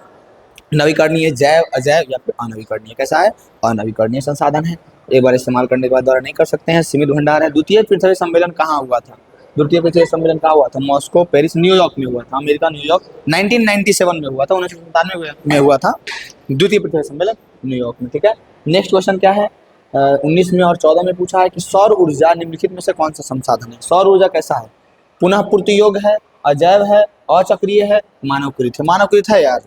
नवीकरणीय, जैव, अजैव, या फिर अनवीकरणीय? कैसा है? अनवीकरणीय संसाधन है। एक बार इस्तेमाल करने के बाद दोबारा नहीं कर सकते हैं। सीमित भंडार है। द्वितीय पृथ्वी सम्मेलन कहाँ हुआ था? द्वितीय पृथ्वी सम्मेलन कहाँ हुआ था? मॉस्को, पेरिस, न्यूयॉर्क में हुआ था। अमेरिका, न्यूयॉर्क 1997 में हुआ था, 1997 में हुआ था द्वितीय पृथ्वी सम्मेलन न्यूयॉर्क में। ठीक है, नेक्स्ट क्वेश्चन क्या है? 19 में और 14 में पूछा है कि सौर ऊर्जा निम्नलिखित में से कौन सा संसाधन है? सौर ऊर्जा कैसा है? पुनः पूर्ति योग्य है, अजैव है, अचक्रीय है, मानवकृत है? मानवकृत है यार,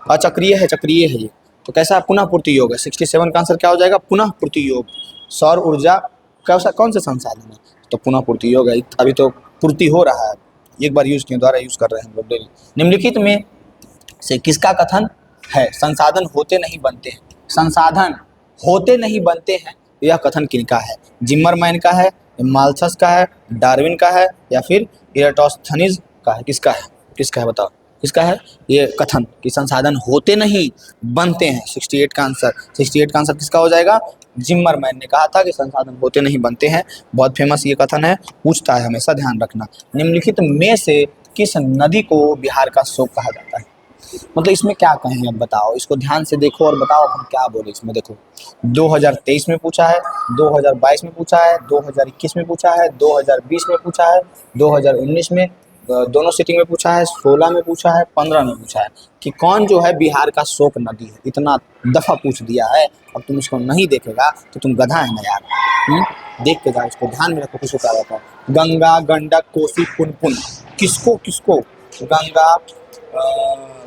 अचक्रीय है, चक्रीय है ये, तो कैसा? पुनः पूर्ति योग्य है। 67 का आंसर क्या हो जाएगा? पुनः पूर्ति योग्य। सौर ऊर्जा कैसा, कौन से संसाधन है? तो पुनः पूर्ति योग्य है। अभी तो पूर्ति हो रहा है, एक बार यूज किए, दोबारा यूज कर रहे हैं हम लोग डेली। निम्नलिखित में से किसका कथन है? संसाधन होते नहीं बनते हैं। संसाधन होते नहीं बनते हैं, यह कथन किनका है? जिम्मरमैन का है, माल्थस का है, डार्विन का है, या फिर इराटोस्थनीज का है? किसका है? किसका है बताओ? किसका है ये कथन कि संसाधन होते नहीं बनते हैं? 68 का आंसर किसका हो जाएगा? जिम्मरमैन ने कहा था कि संसाधन होते नहीं बनते हैं। बहुत फेमस ये कथन है, पूछता है, हमेशा ध्यान रखना। निम्नलिखित में से किस नदी को बिहार का शोक कहा जाता है? मतलब इसमें क्या कहें अब बताओ, इसको ध्यान से देखो और बताओ हम क्या बोले इसमें। देखो 2023 में पूछा है, 2022 में पूछा है, 2021 में पूछा है, 2020 में पूछा है, 2019 में, दोनों सिटिंग में पूछा है, 16 में पूछा है, 15 में पूछा है कि कौन जो है बिहार का शोक नदी है। इतना दफा पूछ दिया है, अब तुम इसको नहीं देखेगा तो तुम गधा है ना यार। देख के जाओ, इसको ध्यान में रखो। किसको कहा जाता है? गंगा, गंडक, कोसी, पुनपुन। किसको किसको? गंगा,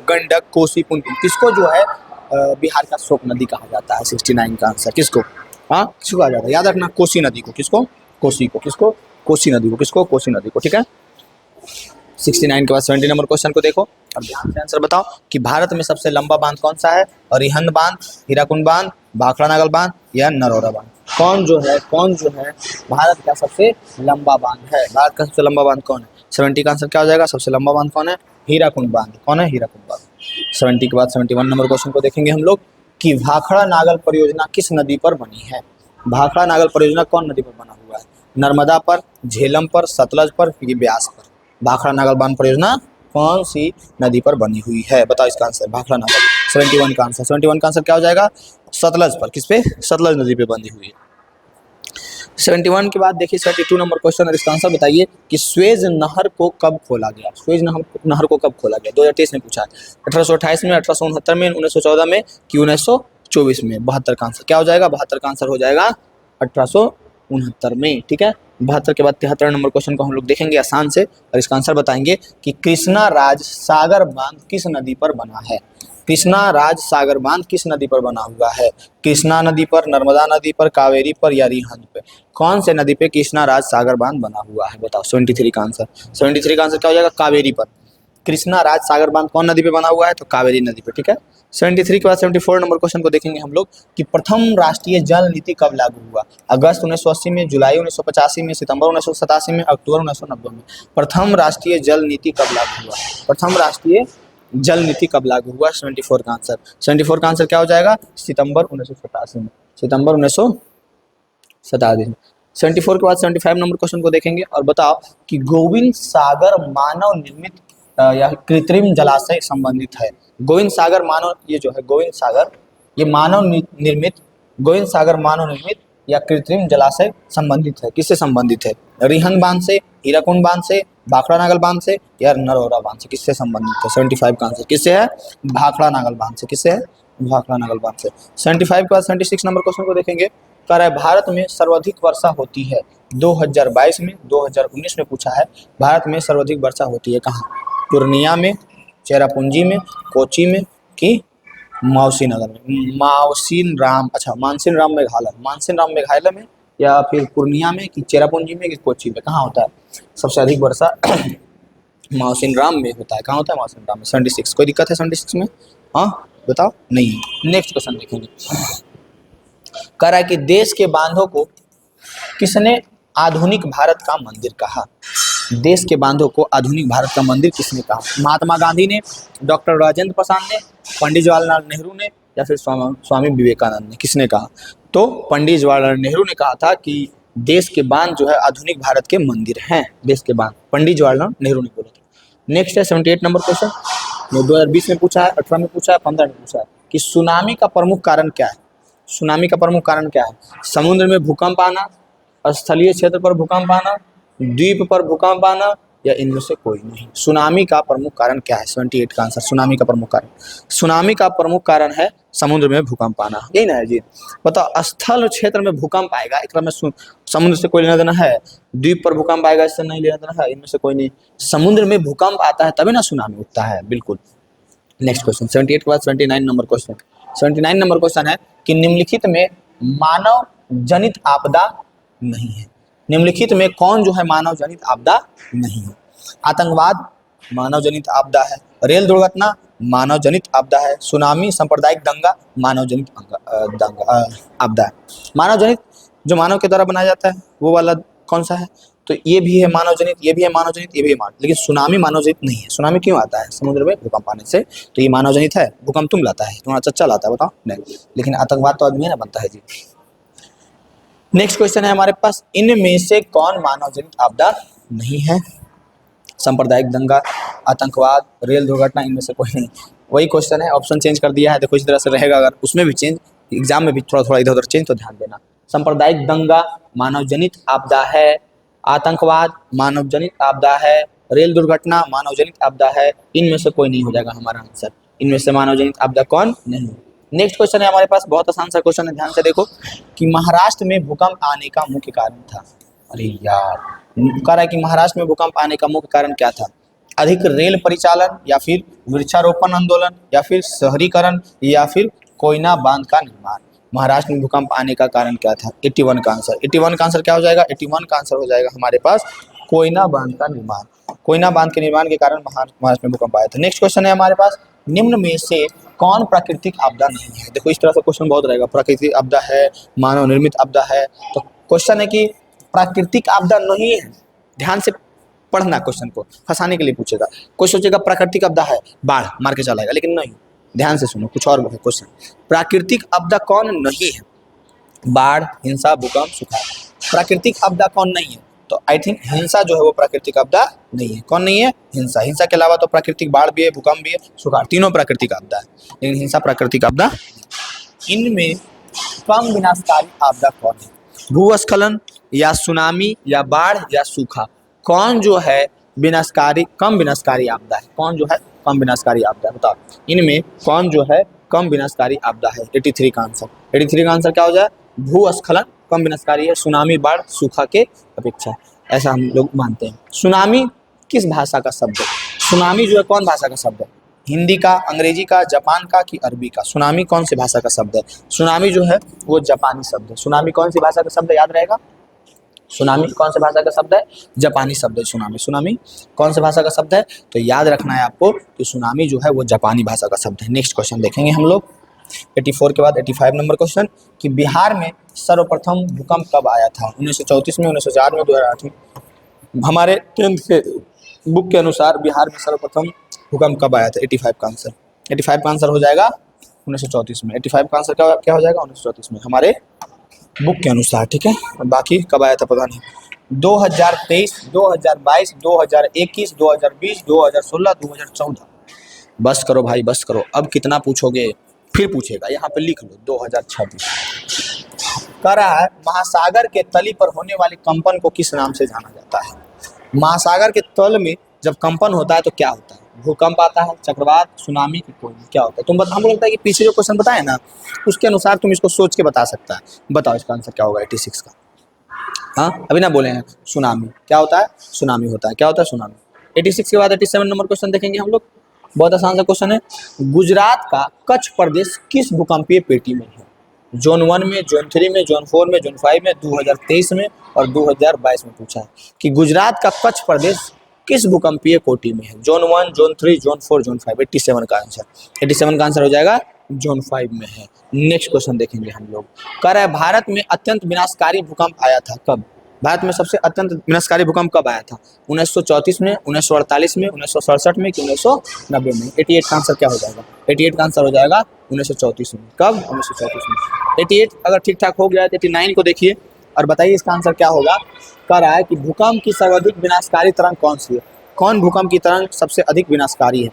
गंडक, कोसी, पुनपुन, किसको जो है बिहार का शोक नदी कहा जाता है? 69 का आंसर किसको? हाँ, किसको कहा जाता है? याद रखना, कोसी नदी को। किसको? कोसी को। किसको? कोसी नदी को। किसको? कोसी नदी को। ठीक है, 69 के बाद 70 नंबर क्वेश्चन को देखो और ध्यान से आंसर बताओ कि भारत में सबसे लंबा बांध कौन सा है? अरिहंत बांध, हीराकुंड बांध, भाखड़ा नागल बांध, या नरौरा बांध? कौन जो है भारत का सबसे लंबा बांध है? भारत का सबसे लंबा बांध कौन है? 70 का आंसर क्या हो जाएगा? सबसे लंबा बांध कौन है? हीराकुंड बांध। कौन है? हीराकुंड बांध। 70 के बाद 71 नंबर क्वेश्चन को देखेंगे हम लोग कि भाखड़ा नागल परियोजना किस नदी पर बनी है? भाखड़ा नागल परियोजना कौन नदी पर बना हुआ है? नर्मदा पर, झेलम पर, सतलज पर, ब्यास पर? भाखड़ा नागल बांध परियोजना कौन सी नदी पर बनी हुई है? बताओ इसका आंसर। भाखड़ा नागल। 71 का आंसर क्या हो जाएगा? सतलज पर। किस पे? सतलज नदी पे बनी हुई है। 71 के बाद देखिए 72 नंबर क्वेश्चन और इसका आंसर बताइए कि स्वेज नहर को कब खोला गया? स्वेज नहर को कब खोला गया? 2023 में पूछा है। 1828 में, 1869 में, 1914 में, कि 1924 में? 72 का आंसर क्या हो जाएगा? 72 का आंसर हो जाएगा 1869 में। ठीक है, 72 के बाद 73 नंबर क्वेश्चन को हम लोग देखेंगे आसान से और इसका आंसर बताएंगे कि कृष्णा राज सागर बांध किस नदी पर बना है? कृष्णा राज सागर बांध किस नदी पर बना हुआ है? कृष्णा नदी पर, नर्मदा नदी पर, कावेरी पर, या रिहंद पे? कौन से नदी पे कृष्णा राज सागर बांध बना हुआ है? बताओ। 73 का आंसर क्या हो जाएगा? कावेरी पर। कृष्णा राज सागर बांध कौन नदी पे बना हुआ है? तो कावेरी नदी पे। ठीक है, 73 के बाद 74 नंबर क्वेश्चन को देखेंगे हम लोग कि प्रथम राष्ट्रीय जल नीति कब लागू हुआ? अगस्त 1980 में, जुलाई 1985 में, सितंबर 1987 में, अक्टूबर 1990 में? प्रथम राष्ट्रीय जल नीति कब लागू हुआ? प्रथम राष्ट्रीय जल नीति कब लागू हुआ? 74 का आंसर क्या हो जाएगा? सितंबर 1987 में। सितंबर 1987 में। 74 के बाद 75 नंबर क्वेश्चन को देखेंगे और बताओ कि गोविंद सागर मानव निर्मित या कृत्रिम जलाशय संबंधित है? गोविंद सागर मानव, ये जो है गोविंद सागर, ये मानव निर्मित या कृत्रिम जलाशय संबंधित है? किससे संबंधित है? रिहंद बांध से, हीराकुंड बांध से, भाखड़ा नागल बांध से, या नरौरा बांध से? किससे संबंधित है? 75 का आंसर किससे है? भाखड़ा नागल बांध से। किससे है? भाखड़ा नागल बांध से। 75 के बाद 76 नंबर क्वेश्चन को देखेंगे। कह रहा है भारत में सर्वाधिक वर्षा होती है 2022 में, 2019 में पूछा है। भारत में सर्वाधिक वर्षा होती है कहाँ? पूर्णिया में, चेरापूंजी में, कोची में, कि माउसी नगर में, माउसीन राम, अच्छा मानसीन राम मेघालय, मानसीन राम मेघालय में या फिर पूर्णिया में कि चेरापूंजी में कि कोची में, कहाँ होता है सबसे अधिक वर्षा? माउसीन राम में होता है। कहाँ होता है? माउसीन राम में। 76, कोई दिक्कत है 76 में? हाँ बताओ, नहीं है। नेक्स्ट क्वेश्चन देखेंगे। कह रहा है कि देश के बांधों को किसने आधुनिक भारत का मंदिर कहा? देश के बांधों को आधुनिक भारत का मंदिर किसने कहा? महात्मा गांधी ने, डॉक्टर राजेंद्र प्रसाद ने, पंडित जवाहरलाल नेहरू ने, या फिर स्वामी विवेकानंद ने? किसने कहा? तो पंडित जवाहरलाल नेहरू ने कहा था कि देश के बांध जो है आधुनिक भारत के मंदिर हैं। देश के बांध पंडित जवाहरलाल नेहरू ने बोला था। नेक्स्ट है 78 नंबर क्वेश्चन। 2020 में पूछा है, 18 में पूछा है, 15 में पूछा है कि सुनामी का प्रमुख कारण क्या है? सुनामी का प्रमुख कारण क्या है? समुद्र में भूकंप आना, स्थलीय क्षेत्र पर भूकंप आना, द्वीप पर भूकंप आना, या इनमें से कोई नहीं। सुनामी का प्रमुख कारण क्या है? 78 का आंसर सुनामी का प्रमुख कारण। सुनामी का प्रमुख कारण है समुद्र में भूकंप आना, यही ना है जी? बताओ, स्थल क्षेत्र में भूकंप आएगा, एक में समुद्र से कोई लेना देना है? द्वीप पर भूकंप आएगा, इससे नहीं लेना देना है, इनमें से कोई नहीं। समुद्र में भूकंप आता है तभी ना सुनामी उठता है, बिल्कुल। नेक्स्ट क्वेश्चन 78 के बाद 79 नंबर क्वेश्चन। 79 नंबर क्वेश्चन है कि निम्नलिखित में मानव जनित आपदा नहीं है। निम्नलिखित में कौन जो है मानव जनित आपदा नहीं है? आतंकवाद मानव जनित आपदा है, रेल दुर्घटना मानव जनित आपदा है, सुनामी सांप्रदायिक दंगा मानव जनित आपदा है। मानव जनित जो मानव के द्वारा बनाया जाता है वो वाला कौन सा है? तो ये भी है मानव जनित, ये भी है मानव जनित, ये भी है मानव, लेकिन सुनामी मानव जनित नहीं है। सुनामी क्यों आता है? समुद्र में भूकंप आने से, तो ये मानव जनित है। भूकंप तुम लाता है, तुम्हारा चच्चा लाता है, बताओ नहीं। लेकिन आतंकवाद तो आदमी है ना बनता है जी। नेक्स्ट क्वेश्चन है हमारे पास, इनमें से कौन मानव जनित आपदा नहीं है? सांप्रदायिक दंगा, आतंकवाद, रेल दुर्घटना, इनमें से कोई नहीं। वही क्वेश्चन है, ऑप्शन चेंज कर दिया है, देखो इस तरह से रहेगा। अगर उसमें भी चेंज, एग्जाम में भी थोड़ा थोड़ा इधर उधर चेंज, तो ध्यान देना। सांप्रदायिक दंगा मानव जनित आपदा है, आतंकवाद मानव जनित आपदा है, रेल दुर्घटना मानव जनित आपदा है, इनमें से कोई नहीं हो जाएगा हमारा आंसर। इनमें से मानव जनित आपदा कौन नहीं? नेक्स्ट क्वेश्चन है हमारे पास, बहुत आसान सा क्वेश्चन है, ध्यान से देखो कि महाराष्ट्र में भूकंप आने का मुख्य कारण था। अरे यार, कह रहा है कि महाराष्ट्र में भूकंप आने का मुख्य कारण क्या था? अधिक रेल परिचालन, या फिर वृक्षारोपण आंदोलन, या फिर शहरीकरण, या फिर कोयना बांध का निर्माण। महाराष्ट्र में भूकंप आने का कारण क्या था? 81 का आंसर। 81 का आंसर क्या हो जाएगा? 81 का आंसर हो जाएगा हमारे पास कोयना बांध का निर्माण। कोयना बांध के निर्माण के कारण महाराष्ट्र में भूकंप आया था। नेक्स्ट क्वेश्चन है हमारे पास, निम्न में से कौन प्राकृतिक आपदा नहीं है? देखो इस तरह से क्वेश्चन बहुत रहेगा, प्राकृतिक आपदा है, मानव निर्मित आपदा है। तो क्वेश्चन है कि प्राकृतिक आपदा नहीं है, ध्यान से पढ़ना, क्वेश्चन को फंसाने के लिए पूछेगा। कोई सोचेगा प्राकृतिक आपदा है, बाढ़ मार के चलाएगा, लेकिन नहीं, ध्यान से सुनो, कुछ और है क्वेश्चन। प्राकृतिक आपदा कौन नहीं है? बाढ़, हिंसा, भूकंप, सुखाड़। प्राकृतिक आपदा कौन नहीं है? तो आई थिंक हिंसा जो है वो प्राकृतिक आपदा नहीं है। कौन नहीं है? हिंसा। हिंसा के अलावा तो प्राकृतिक बाढ़ भी है, भूकंप भी है, सुखाड़, तीनों प्राकृतिक आपदा है, लेकिन हिंसा प्राकृतिक आपदा। इनमें कम विनाशकारी आपदा कौन है? भूस्खलन, या सुनामी, या बाढ़, या सूखा? कौन जो है विनाशकारी, कम विनाशकारी आपदा है? कौन जो है कम विनाशकारी आपदा है? बताओ, इनमें कौन जो है कम विनाशकारी आपदा है? 83 का आंसर। 83 का आंसर क्या हो जाए? भूस्खलन कम विनाशकारी है, सुनामी, बाढ़, सूखा के अपेक्षा, ऐसा हम लोग मानते हैं। सुनामी किस भाषा का शब्द है? सुनामी जो है कौन भाषा का शब्द है? हिंदी का, अंग्रेजी का, जापान का, कि अरबी का? सुनामी कौन सी भाषा का शब्द है? सुनामी जो है वो जापानी शब्द है। सुनामी कौन सी भाषा का शब्द है? याद रहेगा, सुनामी कौन सी भाषा का शब्द है? जापानी शब्द है सुनामी। सुनामी कौन सी भाषा का शब्द है? तो याद रखना है आपको कि सुनामी जो है वो जापानी भाषा का शब्द है। नेक्स्ट क्वेश्चन देखेंगे हम लोग 84 के बाद 85 नंबर क्वेश्चन, कि बिहार में सर्वप्रथम भूकंप कब आया था? 1934 में, 1904 में, 2008 में? हमारे 10th के बुक के अनुसार बिहार में सर्वप्रथम भूकंप कब आया था? 85 का आंसर। 85 का आंसर हो जाएगा 1934 में। 85 का आंसर क्या हो जाएगा? 1934 में, हमारे बुक के अनुसार, ठीक है। बाकी कब आया था पता नहीं। 2023, 2022, 2021, 2020, 2016, 2014। बस करो भाई, बस करो, अब कितना पूछोगे? फिर पूछेगा, यहाँ पे लिख लो 2026। कह रहा है महासागर के तली पर होने वाले कंपन को किस नाम से जाना जाता है? महासागर के तल में जब कंपन होता है तो क्या होता है? भूकंप आता है, चक्रवात, सुनामी, की कोई क्या होता है? तुम हमको लगता है कि पीछे जो क्वेश्चन बताए ना उसके अनुसार तुम इसको सोच के बता सकता है। बताओ इसका आंसर क्या होगा 86 का? हाँ अभी ना बोले हैं, सुनामी। क्या होता है? सुनामी होता है। क्या होता है? सुनामी। 86 के बाद 87 नंबर क्वेश्चन देखेंगे हम लोग। बहुत आसान सा क्वेश्चन है। गुजरात का कच्छ प्रदेश किस भूकंपीय पेटी में है? जोन 1 में, जोन 3 में, जोन 4 में, जोन 5 में, 2023 में और 2022 में पूछा है कि गुजरात का कच्छ प्रदेश किस भूकंपीय कोटि में है? Zone 1, zone 3, zone 4, zone 5। 87 का आंसर, 87 का आंसर हो जाएगा जोन 5 में है। नेक्स्ट क्वेश्चन देखेंगे हम लोग। कह रहा है भारत में अत्यंत विनाशकारी भूकंप आया था कब? भारत में सबसे अत्यंत विनाशकारी भूकंप कब आया था? 1934 में, 1948 में, 1967 में कि 1990 में? 88 का आंसर क्या हो जाएगा? 88 का आंसर हो जाएगा 1934 में। कब? 1934 में। 88 अगर ठीक ठाक हो गया तो 89 को देखिए और बताइए इसका आंसर क्या होगा। कह रहा है कि भूकंप की सर्वाधिक विनाशकारी तरंग कौन सी है? कौन भूकंप की तरंग सबसे अधिक विनाशकारी है?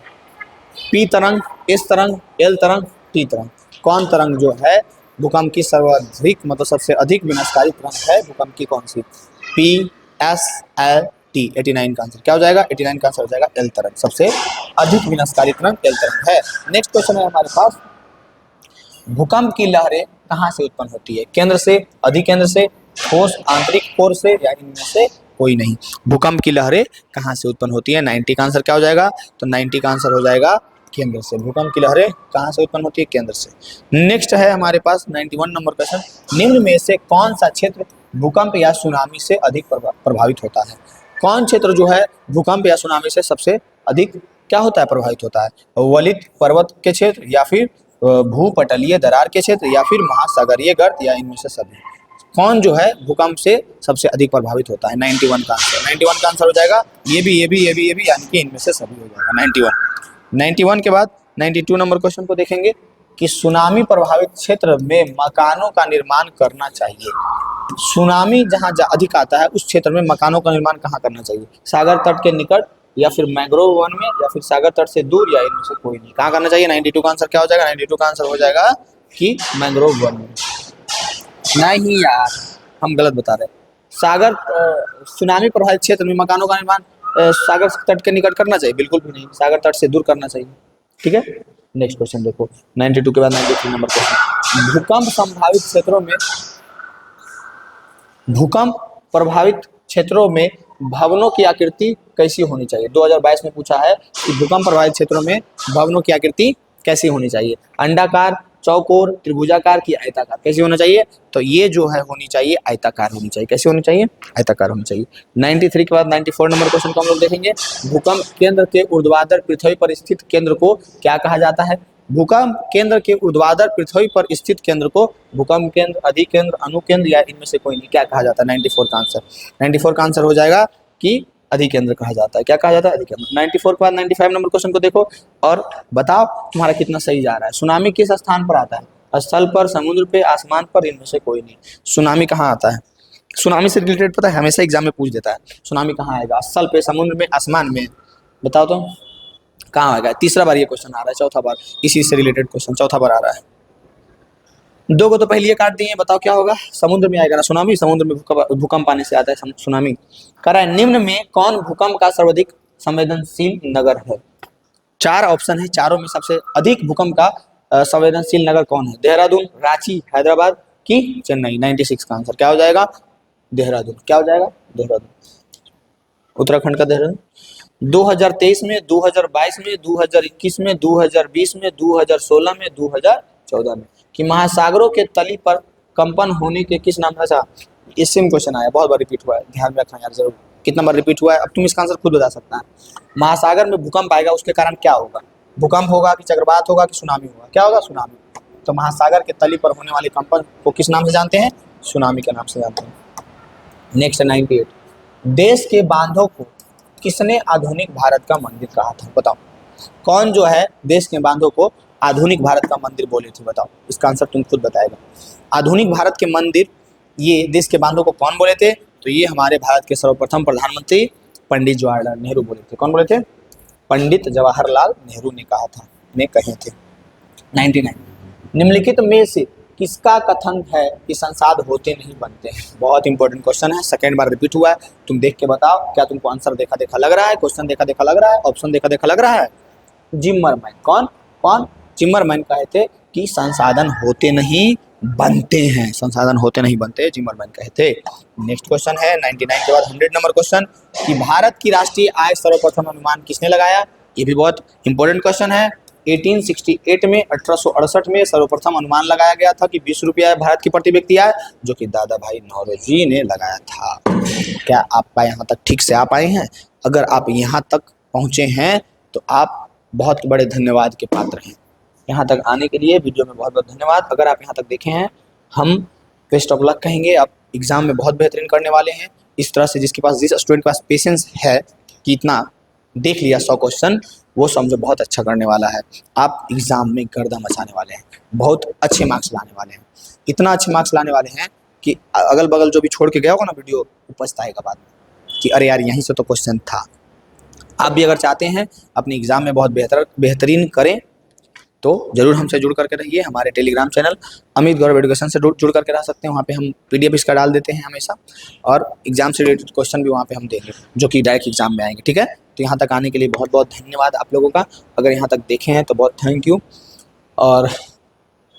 पी तरंग, एस तरंग, एल तरंग, टी तरंग। कौन तरंग जो है भूकंप की सर्वाधिक मतलब सबसे अधिक विनाशकारी तरंग है भूकंप की, कौन सी? P, S, L, T. 89 का आंसर क्या हो जाएगा? 89 का आंसर हो जाएगा एल तरंग। सबसे अधिक विनाशकारी तरंग एल तरंग है। नेक्स्ट क्वेश्चन है हमारे पास, भूकंप की लहरें कहाँ से उत्पन्न होती है? केंद्र से, अधिकेंद्र से, ठोस आंतरिक कोर से या इनमें से कोई नहीं? भूकंप की लहरें कहाँ से उत्पन्न होती है? 90 का आंसर क्या हो जाएगा? तो 90 का आंसर हो जाएगा केंद्र से। भूकंप की लहरें कहाँ से उत्पन्न होती है? केंद्र से। नेक्स्ट है हमारे पास 91 नंबर क्वेश्चन, निम्न में से कौन सा क्षेत्र भूकंप या सुनामी से अधिक प्रभावित होता है? कौन क्षेत्र जो है भूकंप या सुनामी से सबसे अधिक क्या होता है? प्रभावित होता है? वलित पर्वत के क्षेत्र या फिर भूपटलीय दरार के क्षेत्र या फिर महासागरीय गर्त या इनमें से सभी? कौन जो है भूकंप से सबसे अधिक प्रभावित होता है? 91 का आंसर, 91 का आंसर हो जाएगा ये भी यानी कि इनमें से सभी हो जाएगा 91। 91 के बाद 92 नंबर क्वेश्चन को देखेंगे कि सुनामी प्रभावित क्षेत्र में मकानों का निर्माण करना चाहिए। सुनामी जहां अधिक आता है उस क्षेत्र में मकानों का निर्माण कहाँ करना चाहिए? सागर तट के निकट या फिर मैंग्रोव वन में या फिर सागर तट से दूर या इनमें से कोई नहीं? कहाँ करना चाहिए? 92 का आंसर क्या हो जाएगा? 92 का आंसर हो जाएगा कि मैंग्रोव वन में। नहीं यार, हम गलत बता रहे हैं। सागर सुनामी प्रभावित क्षेत्र में मकानों का निर्माण सागर तट के निकट करना चाहिए? बिल्कुल भी नहीं, सागर तट से दूर करना चाहिए। ठीक है, नेक्स्ट क्वेश्चन देखो 92 के बाद 93 नंबर क्वेश्चन, भूकंप संभावित क्षेत्रों में, भूकंप प्रभावित क्षेत्रों में भवनों की आकृति कैसी होनी चाहिए? 2022 में पूछा है कि भूकंप प्रभावित क्षेत्रों में भवनों की आकृति कैसी होनी चाहिए? अंडाकार, चौकोर, त्रिभुजाकार की आयताकार? कैसी होना चाहिए? तो ये जो है होनी चाहिए आयताकार होनी चाहिए। कैसी होनी चाहिए? आयताकार होनी चाहिए। 93 के बाद 94 नंबर क्वेश्चन को हम लोग देखेंगे, भूकंप केंद्र के ऊर्ध्वाधर पृथ्वी पर स्थित केंद्र को क्या कहा जाता है? भूकंप केंद्र के ऊर्ध्वाधर पृथ्वी पर स्थित केंद्र को भूकंप केंद्र, अधिकेंद्र, अनुकेंद्र या इनमें से कोई नहीं क्या कहा जाता है? 94 का आंसर, 94 का आंसर हो जाएगा कि अधिकेंद्र कहा जाता है। क्या कहा जाता है? अधिकेंद्र। 94 के बाद 95 नंबर क्वेश्चन को देखो और बताओ तुम्हारा कितना सही जा रहा है। सुनामी किस स्थान पर आता है? स्थल पर, समुद्र पे, आसमान पर, इनमें से कोई नहीं। सुनामी कहाँ आता है? सुनामी से रिलेटेड पता है हमेशा एग्जाम में पूछ देता है, सुनामी कहाँ आएगा? स्थल पे, समुद्र में, आसमान में? बताओ तो कहाँ आएगा? तीसरा बार ये क्वेश्चन आ रहा है, चौथा बार इसी से रिलेटेड क्वेश्चन चौथा बार आ रहा है। दो को तो पहले ये काट दिए, बताओ क्या होगा? समुद्र में आएगा ना सुनामी, समुद्र में भूकंप आने से आता है सुनामी। कह रहा है निम्न में कौन भूकंप का सर्वाधिक संवेदनशील नगर है? 4 ऑप्शन है, चारों में सबसे अधिक भूकंप का संवेदनशील नगर कौन है? देहरादून, रांची, हैदराबाद की चेन्नई? 96 का आंसर क्या हो जाएगा? देहरादून। क्या हो जाएगा? देहरादून, उत्तराखंड का देहरादून। 2023 में, 2022 में, 2021 में, 2020 में, 2016 में, 2014 में कि महासागरों के तली पर कंपन होने के किस नाम? अच्छा, ये सेम क्वेश्चन आया, बहुत बार रिपीट हुआ है, ध्यान में रखना यार जरूर। कितना बार रिपीट हुआ है अब तुम इसका आंसर खुद बता सकता है। महासागर में भूकंप आएगा उसके कारण क्या होगा? भूकंप होगा कि चक्रवात होगा कि सुनामी होगा? क्या होगा? सुनामी। तो महासागर के तली पर होने वाले कंपन को किस नाम से जानते हैं? सुनामी के नाम से जानते हैं। नेक्स्ट 98, देश के बांधों को किसने आधुनिक भारत का मंदिर कहा था? बताओ कौन जो है देश के बांधों को आधुनिक भारत का मंदिर बोले थे? बताओ, इसका आंसर तुम खुद बताएगा। आधुनिक भारत के मंदिर ये देश के बांधों को कौन बोले थे? तो ये हमारे भारत के सर्वप्रथम प्रधानमंत्री पंडित जवाहरलाल नेहरू बोले थे। कौन बोले थे? पंडित जवाहरलाल नेहरू ने कहा था, ने कहे थे। 99, निम्नलिखित में से किसका कथन है कि संसाद होते नहीं बनते हैं? बहुत इंपॉर्टेंट क्वेश्चन है, सेकेंड बार रिपीट हुआ है, तुम देख के बताओ क्या तुमको आंसर देखा देखा लग रहा है? क्वेश्चन देखा देखा लग रहा है? ऑप्शन देखा देखा लग रहा है? जिम्मरमैन। कौन कौन? जिम्मरमैन कहे थे कि संसाधन होते नहीं बनते हैं, संसाधन होते नहीं बनते, जिम्मरमैन कहे थे। नेक्स्ट क्वेश्चन है 99 के बाद 100 नंबर क्वेश्चन कि भारत की राष्ट्रीय आय सर्वप्रथम अनुमान किसने लगाया? ये भी बहुत इंपॉर्टेंट क्वेश्चन है। 1868 में 1868 में सर्वप्रथम अनुमान लगाया गया था कि 20 रुपया भारत की प्रति व्यक्ति आय, जो कि दादा भाई नौरोजी ने लगाया था। क्या आप यहाँ तक ठीक से आ पाए हैं? अगर आप यहाँ तक पहुँचे हैं तो आप बहुत बड़े धन्यवाद के पात्र हैं। यहाँ तक आने के लिए वीडियो में बहुत बहुत धन्यवाद। अगर आप यहाँ तक देखे हैं, हम बेस्ट ऑफ लक कहेंगे। आप एग्जाम में बहुत बेहतरीन करने वाले हैं। इस तरह से जिस स्टूडेंट के पास पेशेंस है कि इतना देख लिया 100 क्वेश्चन, वो समझो बहुत अच्छा करने वाला है। आप एग्ज़ाम में गर्दा मचाने वाले हैं, बहुत अच्छे मार्क्स लाने वाले हैं। इतना अच्छे मार्क्स लाने वाले हैं कि अगल बगल जो भी छोड़ के गया होगा ना वीडियो, वो पछताएगा बाद में कि अरे यार यहीं से तो क्वेश्चन था। आप भी अगर चाहते हैं अपने एग्ज़ाम में बहुत बेहतरीन करें तो ज़रूर हमसे जुड़ करके रहिए। हमारे टेलीग्राम चैनल अमित गौरव एजुकेशन से जुड़ करके रह सकते हैं। वहाँ पे हम PDF इसका डाल देते हैं हमेशा, और एग्जाम से रिलेटेड क्वेश्चन भी वहाँ पे हम देंगे जो कि डायरेक्ट एग्जाम में आएंगे। ठीक है, तो यहाँ तक आने के लिए बहुत बहुत धन्यवाद आप लोगों का। अगर यहाँ तक देखे हैं तो बहुत थैंक यू। और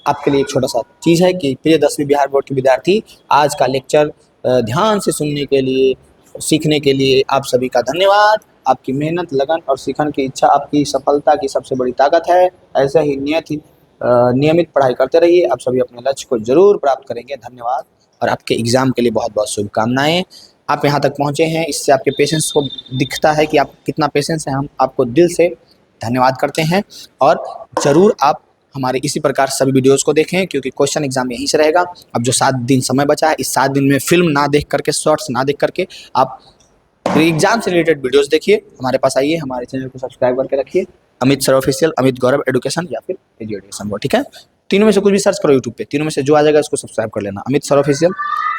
आपके लिए एक छोटा सा चीज़ है कि प्रिय 10वीं बिहार बोर्ड के विद्यार्थी, आज का लेक्चर ध्यान से सुनने के लिए, सीखने के लिए आप सभी का धन्यवाद। आपकी मेहनत, लगन और सीखने की इच्छा आपकी सफलता की सबसे बड़ी ताकत है। ऐसे ही नियमित पढ़ाई करते रहिए, आप सभी अपने लक्ष्य को जरूर प्राप्त करेंगे। धन्यवाद, और आपके एग्ज़ाम के लिए बहुत बहुत शुभकामनाएं। आप यहाँ तक पहुँचे हैं, इससे आपके पेशेंस को दिखता है कि आप कितना पेशेंस है। हम आपको दिल से धन्यवाद करते हैं, और ज़रूर आप हमारे इसी प्रकार सभी वीडियोस को देखें, क्योंकि क्वेश्चन एग्जाम यहीं से रहेगा। अब जो 7 दिन समय बचा है, इस 7 दिन में फिल्म ना देख करके, शॉर्ट्स ना देख करके आप एग्जाम से रिलेटेड वीडियोस देखिए। हमारे पास आइए, हमारे चैनल को सब्सक्राइब करके रखिए, अमित सर ऑफिशियल, अमित गौरव एजुकेशन या फिर एजी एजुकेशन बोर्ड। ठीक है, तीनों में से कुछ भी सर्च करो यूट्यूब पे, तीनों में से जो आ जाएगा उसको सब्सक्राइब कर लेना। अमित सर ऑफिशियल,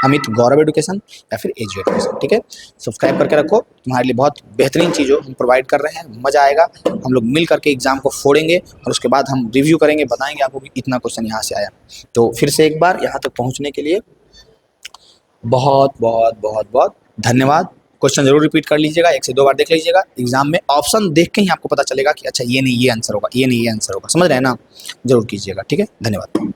अमित गौरव एजुकेशन या फिर एजी एजुकेशन। ठीक है, सब्सक्राइब करके रखो, तुम्हारे लिए बहुत बेहतरीन चीज़ों हम प्रोवाइड कर रहे हैं। मज़ा आएगा, हम लोग मिल करके एग्जाम को फोड़ेंगे और उसके बाद हम रिव्यू करेंगे, बताएंगे आपको कि इतना क्वेश्चन यहाँ से आया। तो फिर से एक बार यहाँ तक पहुँचने के लिए बहुत बहुत बहुत बहुत धन्यवाद। क्वेश्चन जरूर रिपीट कर लीजिएगा, 1 से 2 बार देख लीजिएगा। एग्जाम में ऑप्शन देख के ही आपको पता चलेगा कि अच्छा ये नहीं ये आंसर होगा, ये नहीं ये आंसर होगा। समझ रहे हैं ना? जरूर कीजिएगा। ठीक है, धन्यवाद।